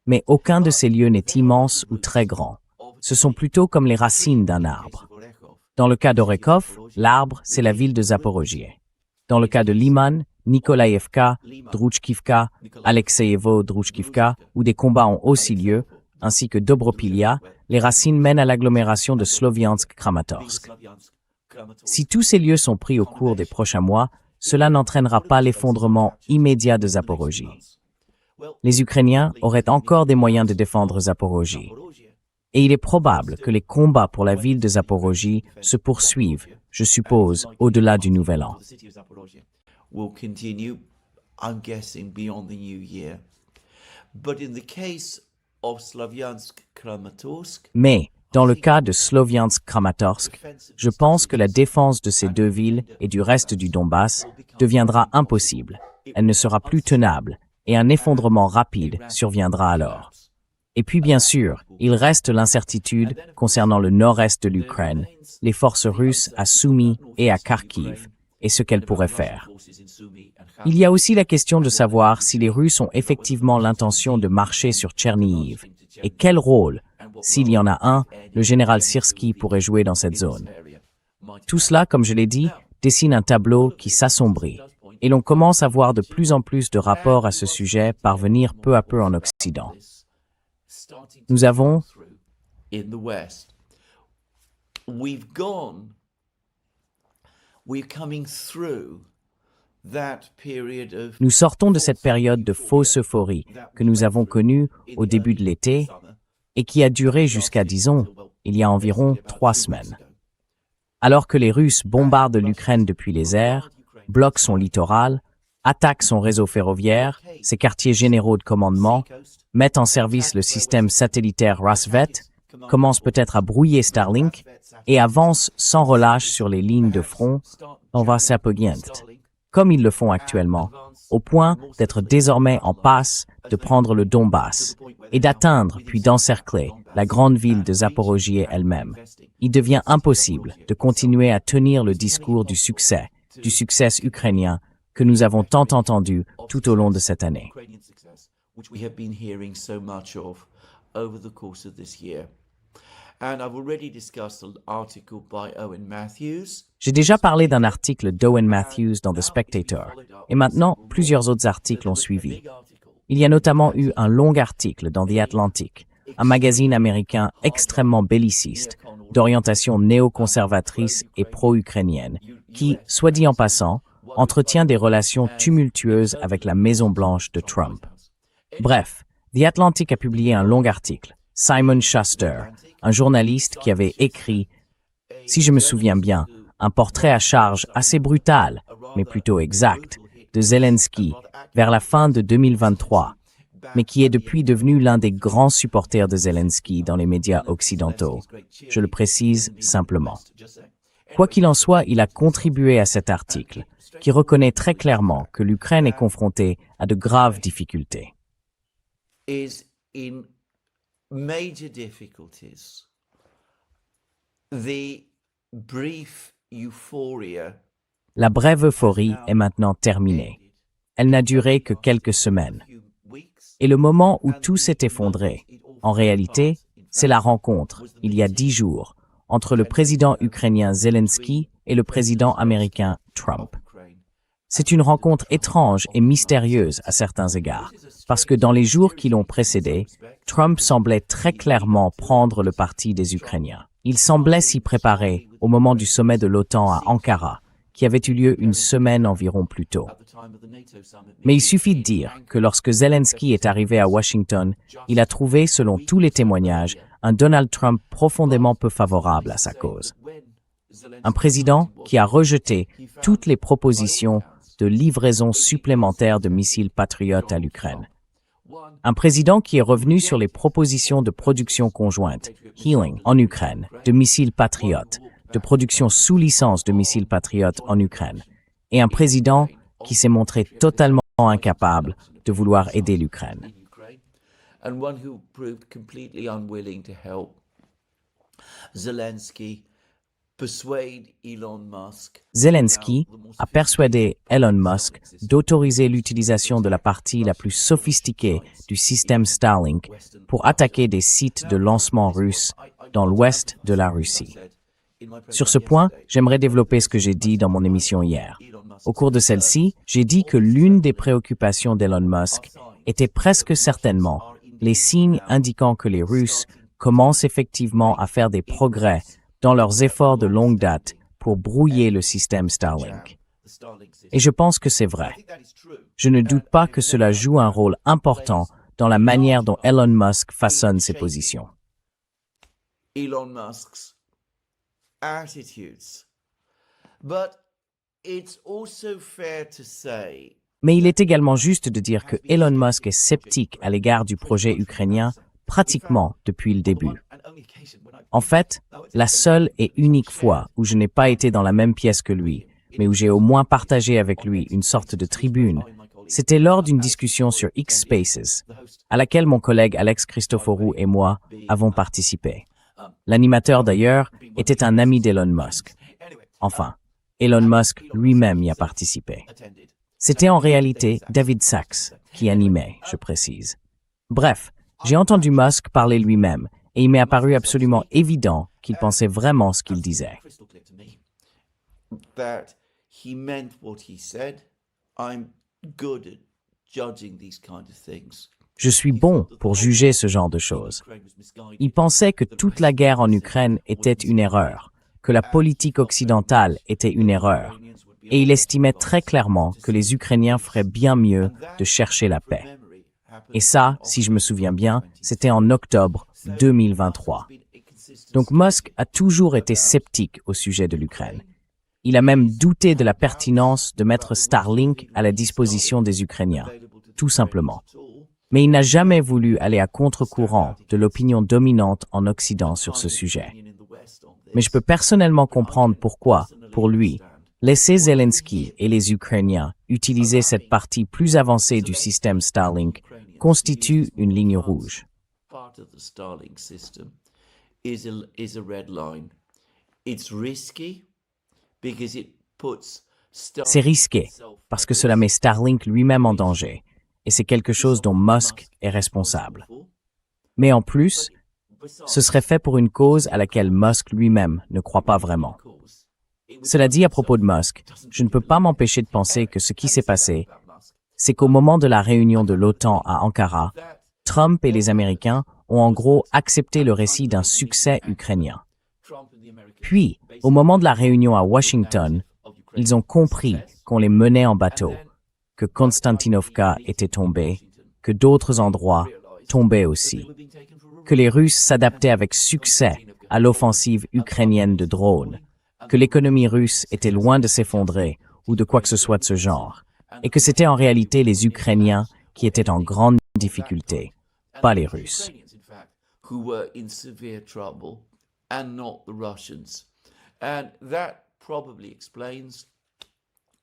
Mais aucun de ces lieux n'est immense ou très grand. Ce sont plutôt comme les racines d'un arbre. Dans le cas d'Orekov, l'arbre, c'est la ville de Zaporogie. Dans le cas de Liman, Nikolaïevka, Druchkivka, Alexeyevo-Druchkivka, où des combats ont aussi lieu, ainsi que Dobropilia, les racines mènent à l'agglomération de Sloviansk-Kramatorsk. Si tous ces lieux sont pris au cours des prochains mois, cela n'entraînera pas l'effondrement immédiat de Zaporogie. Les Ukrainiens auraient encore des moyens de défendre Zaporogie. Et il est probable que les combats pour la ville de Zaporogie se poursuivent, je suppose, au-delà du Nouvel An. Mais, dans le cas de Sloviansk-Kramatorsk, je pense que la défense de ces deux villes et du reste du Donbass deviendra impossible. Elle ne sera plus tenable et un effondrement rapide surviendra alors. Et puis bien sûr, il reste l'incertitude concernant le nord-est de l'Ukraine, les forces russes à Soumy et à Kharkiv, et ce qu'elles pourraient faire. Il y a aussi la question de savoir si les Russes ont effectivement l'intention de marcher sur Tchernihiv, et quel rôle, s'il y en a un, le général Syrski pourrait jouer dans cette zone. Tout cela, comme je l'ai dit, dessine un tableau qui s'assombrit, et l'on commence à voir de plus en plus de rapports à ce sujet parvenir peu à peu en Occident. Nous avons Nous sortons de cette période de fausse euphorie que nous avons connue au début de l'été et qui a duré jusqu'à, disons, il y a environ 3 semaines. Alors que les Russes bombardent l'Ukraine depuis les airs, bloquent son littoral, attaquent son réseau ferroviaire, ses quartiers généraux de commandement, mettent en service le système satellitaire Rasvet, commencent peut-être à brouiller Starlink et avancent sans relâche sur les lignes de front, on va s'appuyer, comme ils le font actuellement, au point d'être désormais en passe de prendre le Donbass et d'atteindre puis d'encercler la grande ville de Zaporogie elle-même. Il devient impossible de continuer à tenir le discours du succès ukrainien que nous avons tant entendu tout au long de cette année. J'ai déjà parlé d'un article d'Owen Matthews dans The Spectator, et maintenant plusieurs autres articles ont suivi. Il y a notamment eu un long article dans The Atlantic, un magazine américain extrêmement belliciste, d'orientation néoconservatrice et pro-ukrainienne, qui, soit dit en passant, entretient des relations tumultueuses avec la Maison-Blanche de Trump. Bref, The Atlantic a publié un long article. Simon Schuster, un journaliste qui avait écrit, si je me souviens bien, un portrait à charge assez brutal, mais plutôt exact, de Zelensky vers la fin de 2023, mais qui est depuis devenu l'un des grands supporters de Zelensky dans les médias occidentaux. Je le précise simplement. Quoi qu'il en soit, il a contribué à cet article, qui reconnaît très clairement que l'Ukraine est confrontée à de graves difficultés. Major difficulties. The brief euphoria. La brève euphorie est maintenant terminée. Elle n'a duré que quelques semaines. Et le moment où tout s'est effondré, en réalité, c'est la rencontre, il y a 10 jours, entre le président ukrainien Zelensky et le président américain Trump. C'est une rencontre étrange et mystérieuse à certains égards, parce que dans les jours qui l'ont précédé, Trump semblait très clairement prendre le parti des Ukrainiens. Il semblait s'y préparer au moment du sommet de l'OTAN à Ankara, qui avait eu lieu une semaine environ plus tôt. Mais il suffit de dire que lorsque Zelensky est arrivé à Washington, il a trouvé, selon tous les témoignages, un Donald Trump profondément peu favorable à sa cause. Un président qui a rejeté toutes les propositions de livraison supplémentaire de missiles Patriot à l'Ukraine. Un président qui est revenu sur les propositions de production conjointe, Healing, en Ukraine, de missiles Patriot, de production sous licence de missiles Patriot en Ukraine, et un président qui s'est montré totalement incapable de vouloir aider l'Ukraine. Zelensky a persuadé Elon Musk d'autoriser l'utilisation de la partie la plus sophistiquée du système Starlink pour attaquer des sites de lancement russes dans l'ouest de la Russie. Sur ce point, j'aimerais développer ce que j'ai dit dans mon émission hier. Au cours de celle-ci, j'ai dit que l'une des préoccupations d'Elon Musk était presque certainement les signes indiquant que les Russes commencent effectivement à faire des progrès dans leurs efforts de longue date pour brouiller le système Starlink. Et je pense que c'est vrai. Je ne doute pas que cela joue un rôle important dans la manière dont Elon Musk façonne ses positions. Elon Musk's attitudes. But it's also fair to say. Mais il est également juste de dire que Elon Musk est sceptique à l'égard du projet ukrainien pratiquement depuis le début. En fait, la seule et unique fois où je n'ai pas été dans la même pièce que lui, mais où j'ai au moins partagé avec lui une sorte de tribune, c'était lors d'une discussion sur X Spaces, à laquelle mon collègue Alex Christoforou et moi avons participé. L'animateur d'ailleurs était un ami d'Elon Musk. Enfin, Elon Musk lui-même y a participé. C'était en réalité David Sachs qui animait, je précise. Bref, j'ai entendu Musk parler lui-même et il m'est apparu absolument évident qu'il pensait vraiment ce qu'il disait. Je suis bon pour juger ce genre de choses. Il pensait que toute la guerre en Ukraine était une erreur, que la politique occidentale était une erreur, et il estimait très clairement que les Ukrainiens feraient bien mieux de chercher la paix. Et ça, si je me souviens bien, c'était en octobre 2023. Donc Musk a toujours été sceptique au sujet de l'Ukraine. Il a même douté de la pertinence de mettre Starlink à la disposition des Ukrainiens, tout simplement. Mais il n'a jamais voulu aller à contre-courant de l'opinion dominante en Occident sur ce sujet. Mais je peux personnellement comprendre pourquoi, pour lui, laisser Zelensky et les Ukrainiens utiliser cette partie plus avancée du système Starlink constitue une ligne rouge. Part of the Starlink system is a red line. It's risky because it puts C'est risqué, parce que cela met Starlink lui-même en danger, et c'est quelque chose dont Musk est responsable. Mais en plus, ce serait fait pour une cause à laquelle Musk lui-même ne croit pas vraiment. Cela dit, à propos de Musk, je ne peux pas m'empêcher de penser que ce qui s'est passé, c'est qu'au moment de la réunion de l'OTAN à Ankara, Trump et les Américains ont en gros accepté le récit d'un succès ukrainien. Puis, au moment de la réunion à Washington, ils ont compris qu'on les menait en bateau, que Konstantinovka était tombée, que d'autres endroits tombaient aussi, que les Russes s'adaptaient avec succès à l'offensive ukrainienne de drones, que l'économie russe était loin de s'effondrer ou de quoi que ce soit de ce genre, et que c'était en réalité les Ukrainiens qui étaient en grande difficulté, pas les Russes. Who were in severe trouble and not the Russians. And that probably explains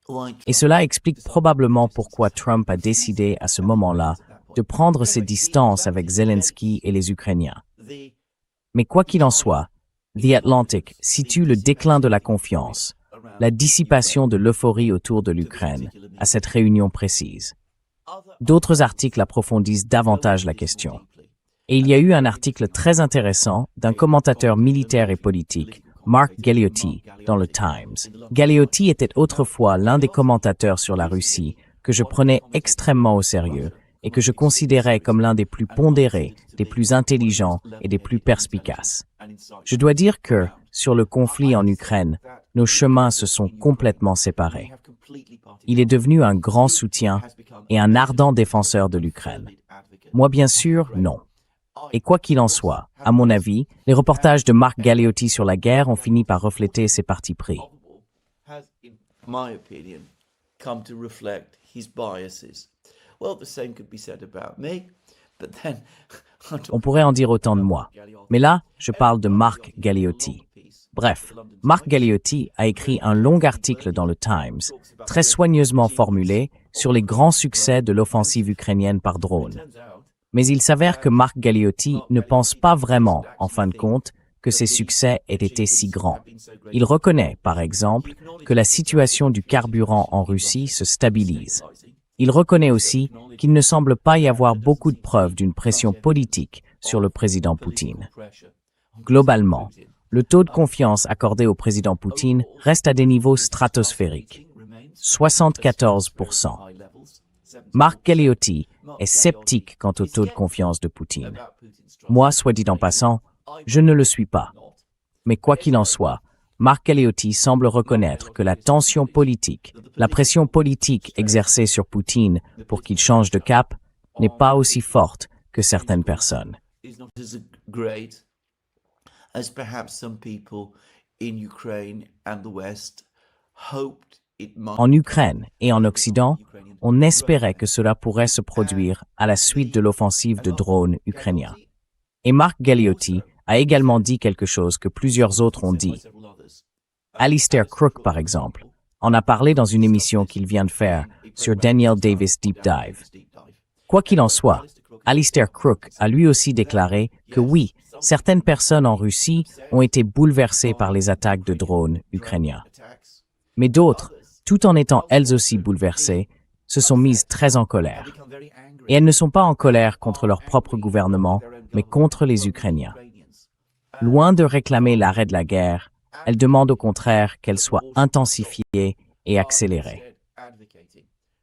why Et cela explique probablement pourquoi Trump a décidé à ce moment-là de prendre ses distances avec Zelensky et les Ukrainiens. Mais quoi qu'il en soit, The Atlantic situe le déclin de la confiance, la dissipation de l'euphorie autour de l'Ukraine à cette réunion précise. D'autres articles approfondissent davantage la question. Et il y a eu un article très intéressant d'un commentateur militaire et politique, Mark Galeotti, dans le Times. Galeotti était autrefois l'un des commentateurs sur la Russie que je prenais extrêmement au sérieux et que je considérais comme l'un des plus pondérés, des plus intelligents et des plus perspicaces. Je dois dire que, sur le conflit en Ukraine, nos chemins se sont complètement séparés. Il est devenu un grand soutien et un ardent défenseur de l'Ukraine. Moi, bien sûr, non. Et quoi qu'il en soit, à mon avis, les reportages de Mark Galeotti sur la guerre ont fini par refléter ses partis pris. has, in my opinion, come to reflect his biases. Well, the same could be said about me, but then On pourrait en dire autant de moi. Mais là, je parle de Mark Galeotti. Bref, Mark Galeotti a écrit un long article dans le Times, très soigneusement formulé, sur les grands succès de l'offensive ukrainienne par drone. Mais il s'avère que Mark Galeotti ne pense pas vraiment, en fin de compte, que ces succès aient été si grands. Il reconnaît, par exemple, que la situation du carburant en Russie se stabilise. Il reconnaît aussi qu'il ne semble pas y avoir beaucoup de preuves d'une pression politique sur le président Poutine. Globalement, le taux de confiance accordé au président Poutine reste à des niveaux stratosphériques, 74%. Mark Galeotti est sceptique quant au taux de confiance de Poutine. Moi, soit dit en passant, je ne le suis pas. Mais quoi qu'il en soit, Mark Galeotti semble reconnaître que la tension politique, la pression politique exercée sur Poutine pour qu'il change de cap, n'est pas aussi forte que certaines personnes. is not as great as perhaps some people in Ukraine and the West hoped it might. En Ukraine et en Occident, on espérait que cela pourrait se produire à la suite de l'offensive de drones ukrainiens. Et Mark Galeotti a également dit quelque chose que plusieurs autres ont dit. Alistair Crook, par exemple, en a parlé dans une émission qu'il vient de faire sur Daniel Davis Deep Dive. Quoi qu'il en soit, Alistair Crook a lui aussi déclaré que oui, certaines personnes en Russie ont été bouleversées par les attaques de drones ukrainiens. Mais d'autres, tout en étant elles aussi bouleversées, se sont mises très en colère. Et elles ne sont pas en colère contre leur propre gouvernement, mais contre les Ukrainiens. Loin de réclamer l'arrêt de la guerre, elles demandent au contraire qu'elle soit intensifiée et accélérée.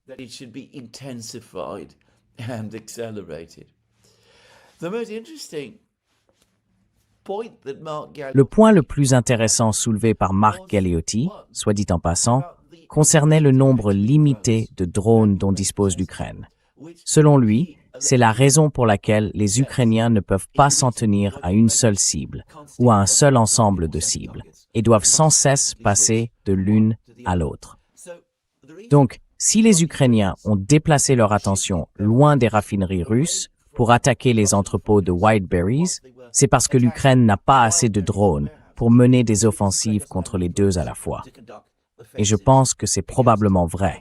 That it should be intensified and accelerated. The most interesting point that Mark Galeotti Le point le plus intéressant soulevé par Mark Galeotti, soit dit en passant, concernait le nombre limité de drones dont dispose l'Ukraine. Selon lui, c'est la raison pour laquelle les Ukrainiens ne peuvent pas s'en tenir à une seule cible ou à un seul ensemble de cibles et doivent sans cesse passer de l'une à l'autre. Donc, si les Ukrainiens ont déplacé leur attention loin des raffineries russes pour attaquer les entrepôts de Whiteberries, c'est parce que l'Ukraine n'a pas assez de drones pour mener des offensives contre les deux à la fois. Et je pense que c'est probablement vrai.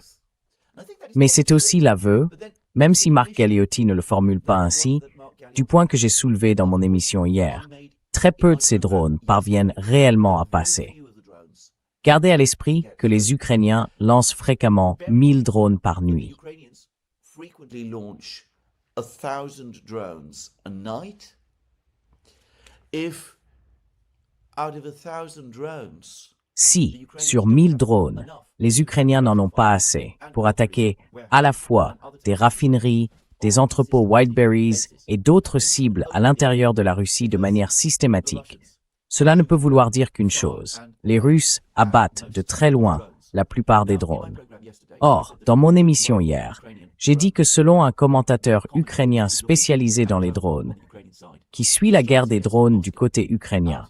Mais c'est aussi l'aveu, même si Mark Galeotti ne le formule pas ainsi, du point que j'ai soulevé dans mon émission hier. Très peu de ces drones parviennent réellement à passer. Gardez à l'esprit que les Ukrainiens lancent fréquemment 1000 drones par nuit. Si, sur 1000 drones, les Ukrainiens n'en ont pas assez pour attaquer à la fois des raffineries, des entrepôts Whiteberries et d'autres cibles à l'intérieur de la Russie de manière systématique, cela ne peut vouloir dire qu'une chose. Les Russes abattent de très loin la plupart des drones. Or, dans mon émission hier, j'ai dit que selon un commentateur ukrainien spécialisé dans les drones, qui suit la guerre des drones du côté ukrainien,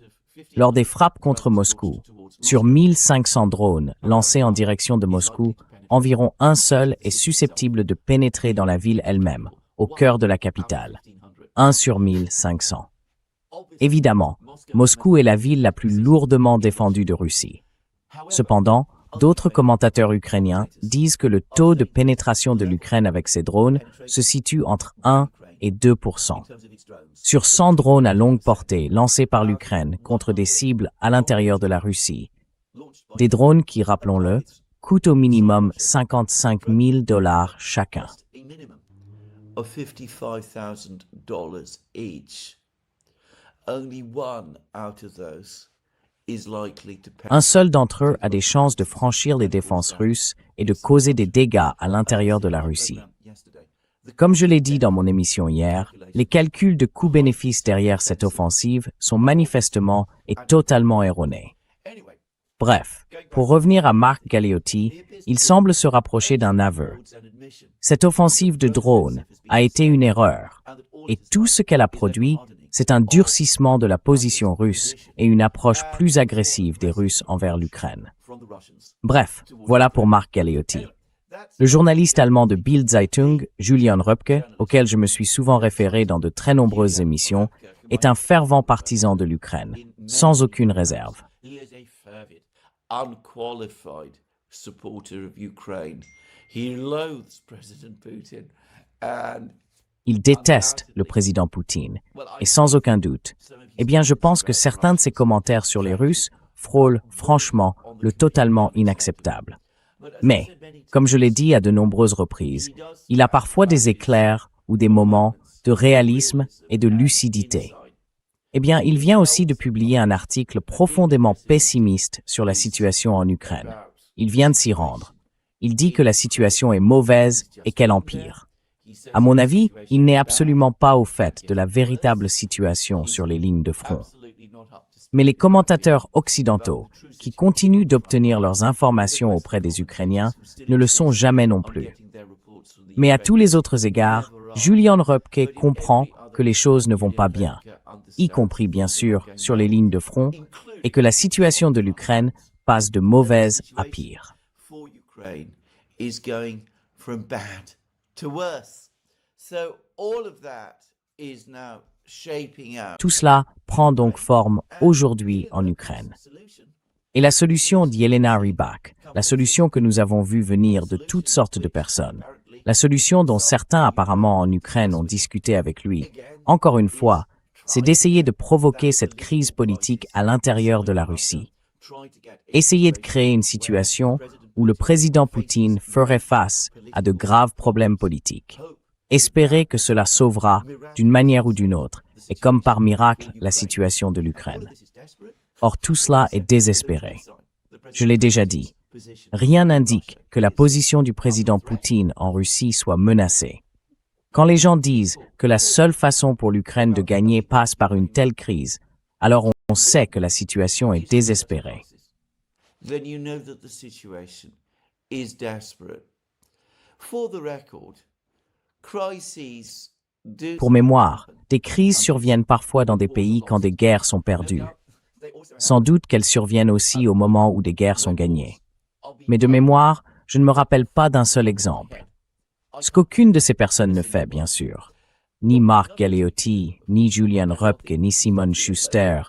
lors des frappes contre Moscou, sur 1500 drones lancés en direction de Moscou, environ un seul est susceptible de pénétrer dans la ville elle-même, au cœur de la capitale. 1 sur 1500. Évidemment, Moscou est la ville la plus lourdement défendue de Russie. Cependant, d'autres commentateurs ukrainiens disent que le taux de pénétration de l'Ukraine avec ses drones se situe entre 1 et 2%. Sur 100 drones à longue portée lancés par l'Ukraine contre des cibles à l'intérieur de la Russie, des drones qui, rappelons-le, coûtent au minimum $55 000 chacun. Un seul d'entre eux a des chances de franchir les défenses russes et de causer des dégâts à l'intérieur de la Russie. Comme je l'ai dit dans mon émission hier, les calculs de coût-bénéfice derrière cette offensive sont manifestement et totalement erronés. Bref, pour revenir à Mark Galeotti, il semble se rapprocher d'un aveu. Cette offensive de drones a été une erreur, et tout ce qu'elle a produit, c'est un durcissement de la position russe et une approche plus agressive des Russes envers l'Ukraine. Bref, voilà pour Mark Galeotti. Le journaliste allemand de Bild Zeitung, Julian Röpke, auquel je me suis souvent référé dans de très nombreuses émissions, est un fervent partisan de l'Ukraine, sans aucune réserve. Il déteste le président Poutine, et sans aucun doute. Eh bien, je pense que certains de ses commentaires sur les Russes frôlent franchement le totalement inacceptable. Mais, comme je l'ai dit à de nombreuses reprises, il a parfois des éclairs ou des moments de réalisme et de lucidité. Eh bien, il vient aussi de publier un article profondément pessimiste sur la situation en Ukraine. Il vient de s'y rendre. Il dit que la situation est mauvaise et qu'elle empire. À mon avis, il n'est absolument pas au fait de la véritable situation sur les lignes de front. Mais les commentateurs occidentaux, qui continuent d'obtenir leurs informations auprès des Ukrainiens, ne le sont jamais non plus. Mais à tous les autres égards, Julian Röpke comprend que les choses ne vont pas bien, y compris bien sûr sur les lignes de front, et que la situation de l'Ukraine passe de mauvaise à pire. Tout cela prend donc forme aujourd'hui en Ukraine. Et la solution d'Yelena Rybak, la solution que nous avons vu venir de toutes sortes de personnes, la solution dont certains apparemment en Ukraine ont discuté avec lui, encore une fois, c'est d'essayer de provoquer cette crise politique à l'intérieur de la Russie. Essayer de créer une situation où le président Poutine ferait face à de graves problèmes politiques. Espérer que cela sauvera, d'une manière ou d'une autre, et comme par miracle, la situation de l'Ukraine. Or, tout cela est désespéré. Je l'ai déjà dit. Rien n'indique que la position du président Poutine en Russie soit menacée. Quand les gens disent que la seule façon pour l'Ukraine de gagner passe par une telle crise, alors on sait que la situation est désespérée. Then you know that the situation is desperate. For the record, crises Pour mémoire, des crises surviennent parfois dans des pays quand des guerres sont perdues. Sans doute qu'elles surviennent aussi au moment où des guerres sont gagnées. Mais de mémoire, je ne me rappelle pas d'un seul exemple. Ce qu'aucune de ces personnes ne fait, bien sûr. Ni Mark Galeotti, ni Julian Röpke, ni Simon Schuster,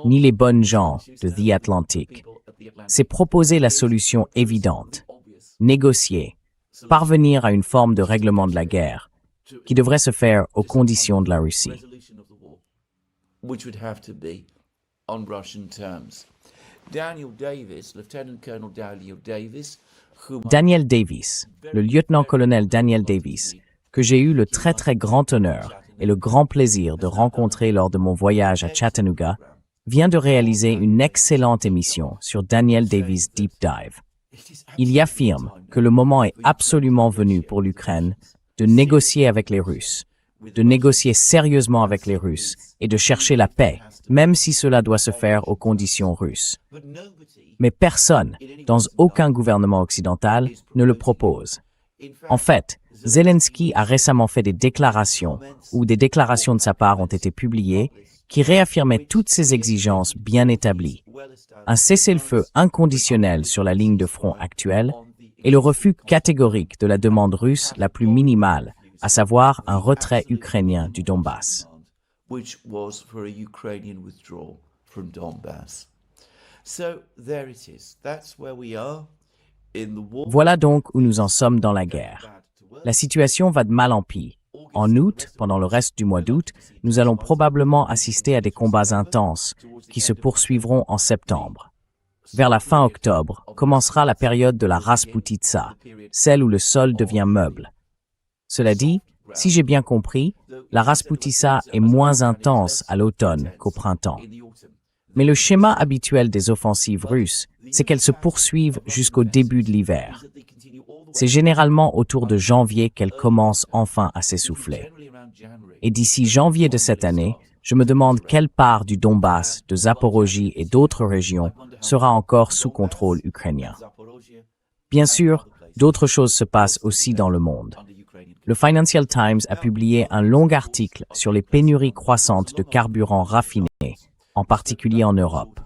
ni les bonnes gens de The Atlantic. C'est proposer la solution évidente. Négocier. Parvenir à une forme de règlement de la guerre, qui devrait se faire aux conditions de la Russie. Which would have to be on Russian terms. Daniel Davis, Lieutenant Colonel Daniel Davis, Daniel Davis, le lieutenant-colonel Daniel Davis, que j'ai eu le très très grand honneur et le grand plaisir de rencontrer lors de mon voyage à Chattanooga, vient de réaliser une excellente émission sur Daniel Davis Deep Dive. Il y affirme que le moment est absolument venu pour l'Ukraine de négocier avec les Russes, de négocier sérieusement avec les Russes et de chercher la paix, même si cela doit se faire aux conditions russes. Mais personne, dans aucun gouvernement occidental, ne le propose. En fait, Zelensky a récemment fait des déclarations, ou des déclarations de sa part ont été publiées, qui réaffirmaient toutes ces exigences bien établies. Un cessez-le-feu inconditionnel sur la ligne de front actuelle et le refus catégorique de la demande russe la plus minimale, à savoir un retrait ukrainien du Donbass. which was for a Ukrainian withdrawal from Donbass. So there it is. That's where we are in the war. Voilà donc où nous en sommes dans la guerre. La situation va de mal en pis. En août, pendant le reste du mois d'août, nous allons probablement assister à des combats intenses qui se poursuivront en septembre. Vers la fin octobre, commencera la période de la Rasputitsa, celle où le sol devient meuble. Cela dit, si j'ai bien compris, la Rasputitsa est moins intense à l'automne qu'au printemps. Mais le schéma habituel des offensives russes, c'est qu'elles se poursuivent jusqu'au début de l'hiver. C'est généralement autour de janvier qu'elles commencent enfin à s'essouffler. Et d'ici janvier de cette année, je me demande quelle part du Donbass, de Zaporozhye et d'autres régions sera encore sous contrôle ukrainien. Bien sûr, d'autres choses se passent aussi dans le monde. Le Financial Times a publié un long article sur les pénuries croissantes de carburant raffiné, en particulier en Europe.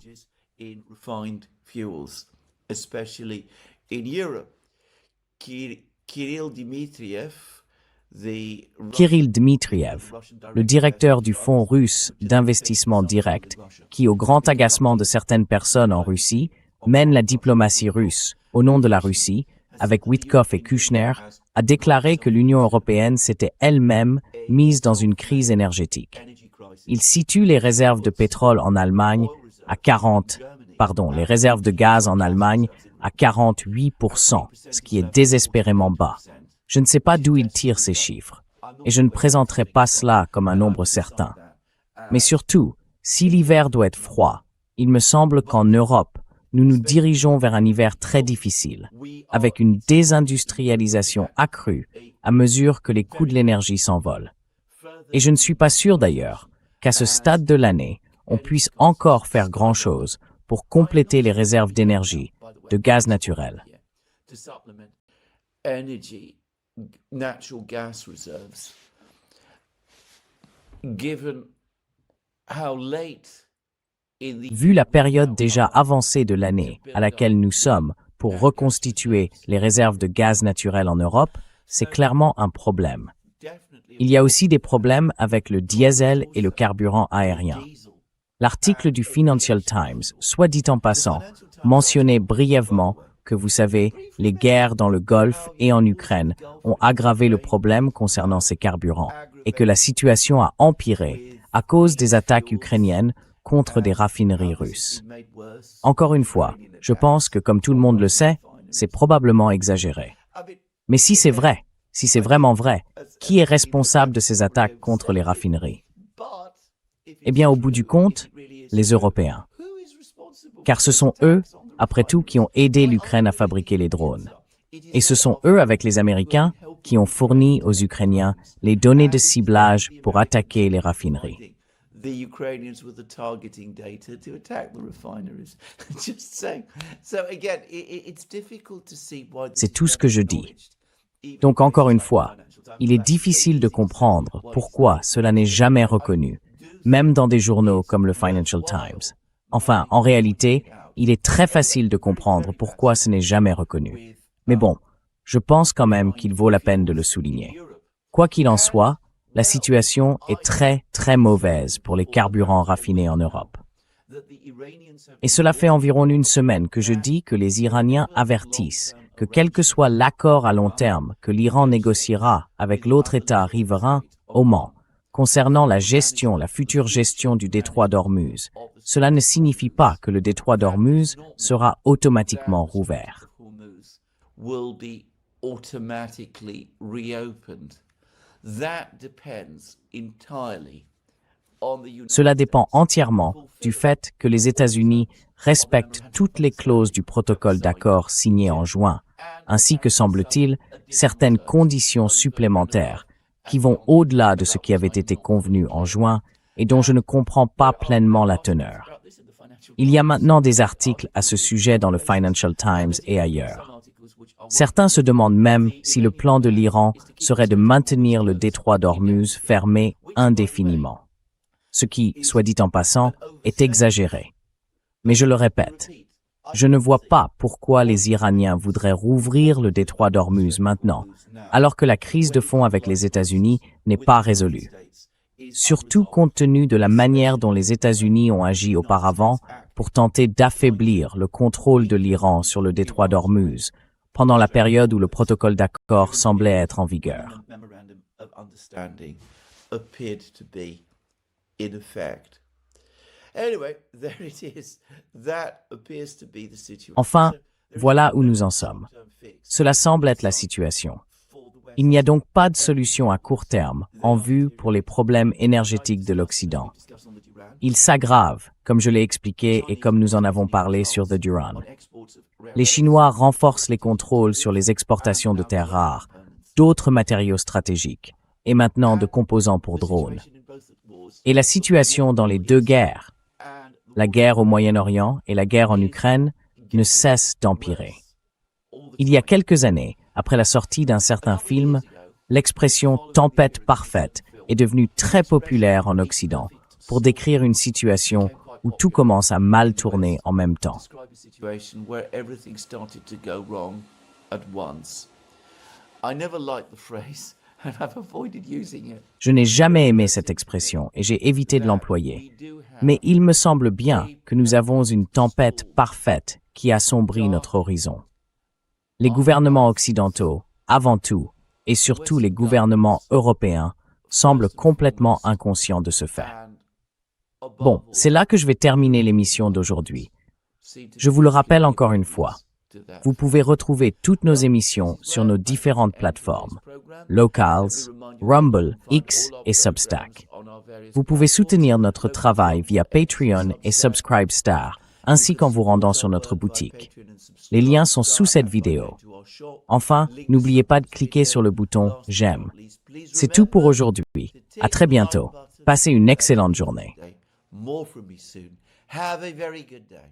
Kirill Dmitriev, le directeur du Fonds russe d'investissement direct, qui, au grand agacement de certaines personnes en Russie, mène la diplomatie russe au nom de la Russie, avec Witkoff et Kushner, a déclaré que l'Union européenne s'était elle-même mise dans une crise énergétique. Il situe les réserves de pétrole en Allemagne à les réserves de gaz en Allemagne à 48%, ce qui est désespérément bas. Je ne sais pas d'où il tire ces chiffres, et je ne présenterai pas cela comme un nombre certain. Mais surtout, si l'hiver doit être froid, il me semble qu'en Europe, nous nous dirigeons vers un hiver très difficile, avec une désindustrialisation accrue à mesure que les coûts de l'énergie s'envolent. Et je ne suis pas sûr d'ailleurs qu'à ce stade de l'année, on puisse encore faire grand-chose pour compléter les réserves d'énergie, de gaz naturel. Natural gas reserves, given how late in the Vu la période déjà avancée de l'année à laquelle nous sommes pour reconstituer les réserves de gaz naturel en Europe, c'est clairement un problème. Il y a aussi des problèmes avec le diesel et le carburant aérien. L'article du Financial Times, soit dit en passant, mentionnait brièvement que vous savez, les guerres dans le Golfe et en Ukraine ont aggravé le problème concernant ces carburants et que la situation a empiré à cause des attaques ukrainiennes contre des raffineries russes. Encore une fois, je pense que comme tout le monde le sait, c'est probablement exagéré. Mais si c'est vrai, si c'est vraiment vrai, qui est responsable de ces attaques contre les raffineries? Eh bien, au bout du compte, les Européens. Car ce sont eux, après tout, qui ont aidé l'Ukraine à fabriquer les drones. Et ce sont eux, avec les Américains, qui ont fourni aux Ukrainiens les données de ciblage pour attaquer les raffineries. The Ukrainians with the targeting data to attack the refineries. Just saying. So again, it's difficult to see why. C'est tout ce que je dis. Donc encore une fois, il est difficile de comprendre pourquoi cela n'est jamais reconnu, même dans des journaux comme le Financial Times. Enfin, en réalité, il est très facile de comprendre pourquoi ce n'est jamais reconnu. Mais bon, je pense quand même qu'il vaut la peine de le souligner. Quoi qu'il en soit, la situation est très, très mauvaise pour les carburants raffinés en Europe. Et cela fait environ une semaine que je dis que les Iraniens avertissent que quel que soit l'accord à long terme que l'Iran négociera avec l'autre État riverain, Oman, concernant la future gestion du détroit d'Ormuz, cela ne signifie pas que le détroit d'Ormuz sera automatiquement rouvert. Cela dépend entièrement du fait que les États-Unis respectent toutes les clauses du protocole d'accord signé en juin, ainsi que, semble-t-il, certaines conditions supplémentaires qui vont au-delà de ce qui avait été convenu en juin et dont je ne comprends pas pleinement la teneur. Il y a maintenant des articles à ce sujet dans le Financial Times et ailleurs. Certains se demandent même si le plan de l'Iran serait de maintenir le détroit d'Ormuz fermé indéfiniment. Ce qui, soit dit en passant, est exagéré. Mais je le répète, je ne vois pas pourquoi les Iraniens voudraient rouvrir le détroit d'Ormuz maintenant, alors que la crise de fond avec les États-Unis n'est pas résolue. Surtout compte tenu de la manière dont les États-Unis ont agi auparavant pour tenter d'affaiblir le contrôle de l'Iran sur le détroit d'Ormuz, pendant la période où le protocole d'accord semblait être en vigueur. Enfin, voilà où nous en sommes. Cela semble être la situation. Il n'y a donc pas de solution à court terme en vue pour les problèmes énergétiques de l'Occident. Ils s'aggravent, comme je l'ai expliqué et comme nous en avons parlé sur The Duran. Les Chinois renforcent les contrôles sur les exportations de terres rares, d'autres matériaux stratégiques, et maintenant de composants pour drones. Et la situation dans les deux guerres, la guerre au Moyen-Orient et la guerre en Ukraine, ne cesse d'empirer. Il y a quelques années, après la sortie d'un certain film, l'expression « tempête parfaite » est devenue très populaire en Occident pour décrire une situation où tout commence à mal tourner en même temps. Je n'ai jamais aimé cette expression et j'ai évité de l'employer. Mais il me semble bien que nous avons une tempête parfaite qui assombrit notre horizon. Les gouvernements occidentaux, avant tout, et surtout les gouvernements européens, semblent complètement inconscients de ce fait. Bon, c'est là que je vais terminer l'émission d'aujourd'hui. Je vous le rappelle encore une fois. Vous pouvez retrouver toutes nos émissions sur nos différentes plateformes, Locals, Rumble, X et Substack. Vous pouvez soutenir notre travail via Patreon et Subscribestar, ainsi qu'en vous rendant sur notre boutique. Les liens sont sous cette vidéo. Enfin, n'oubliez pas de cliquer sur le bouton « J'aime ». C'est tout pour aujourd'hui. À très bientôt. Passez une excellente journée. More from me soon. Have a very good day.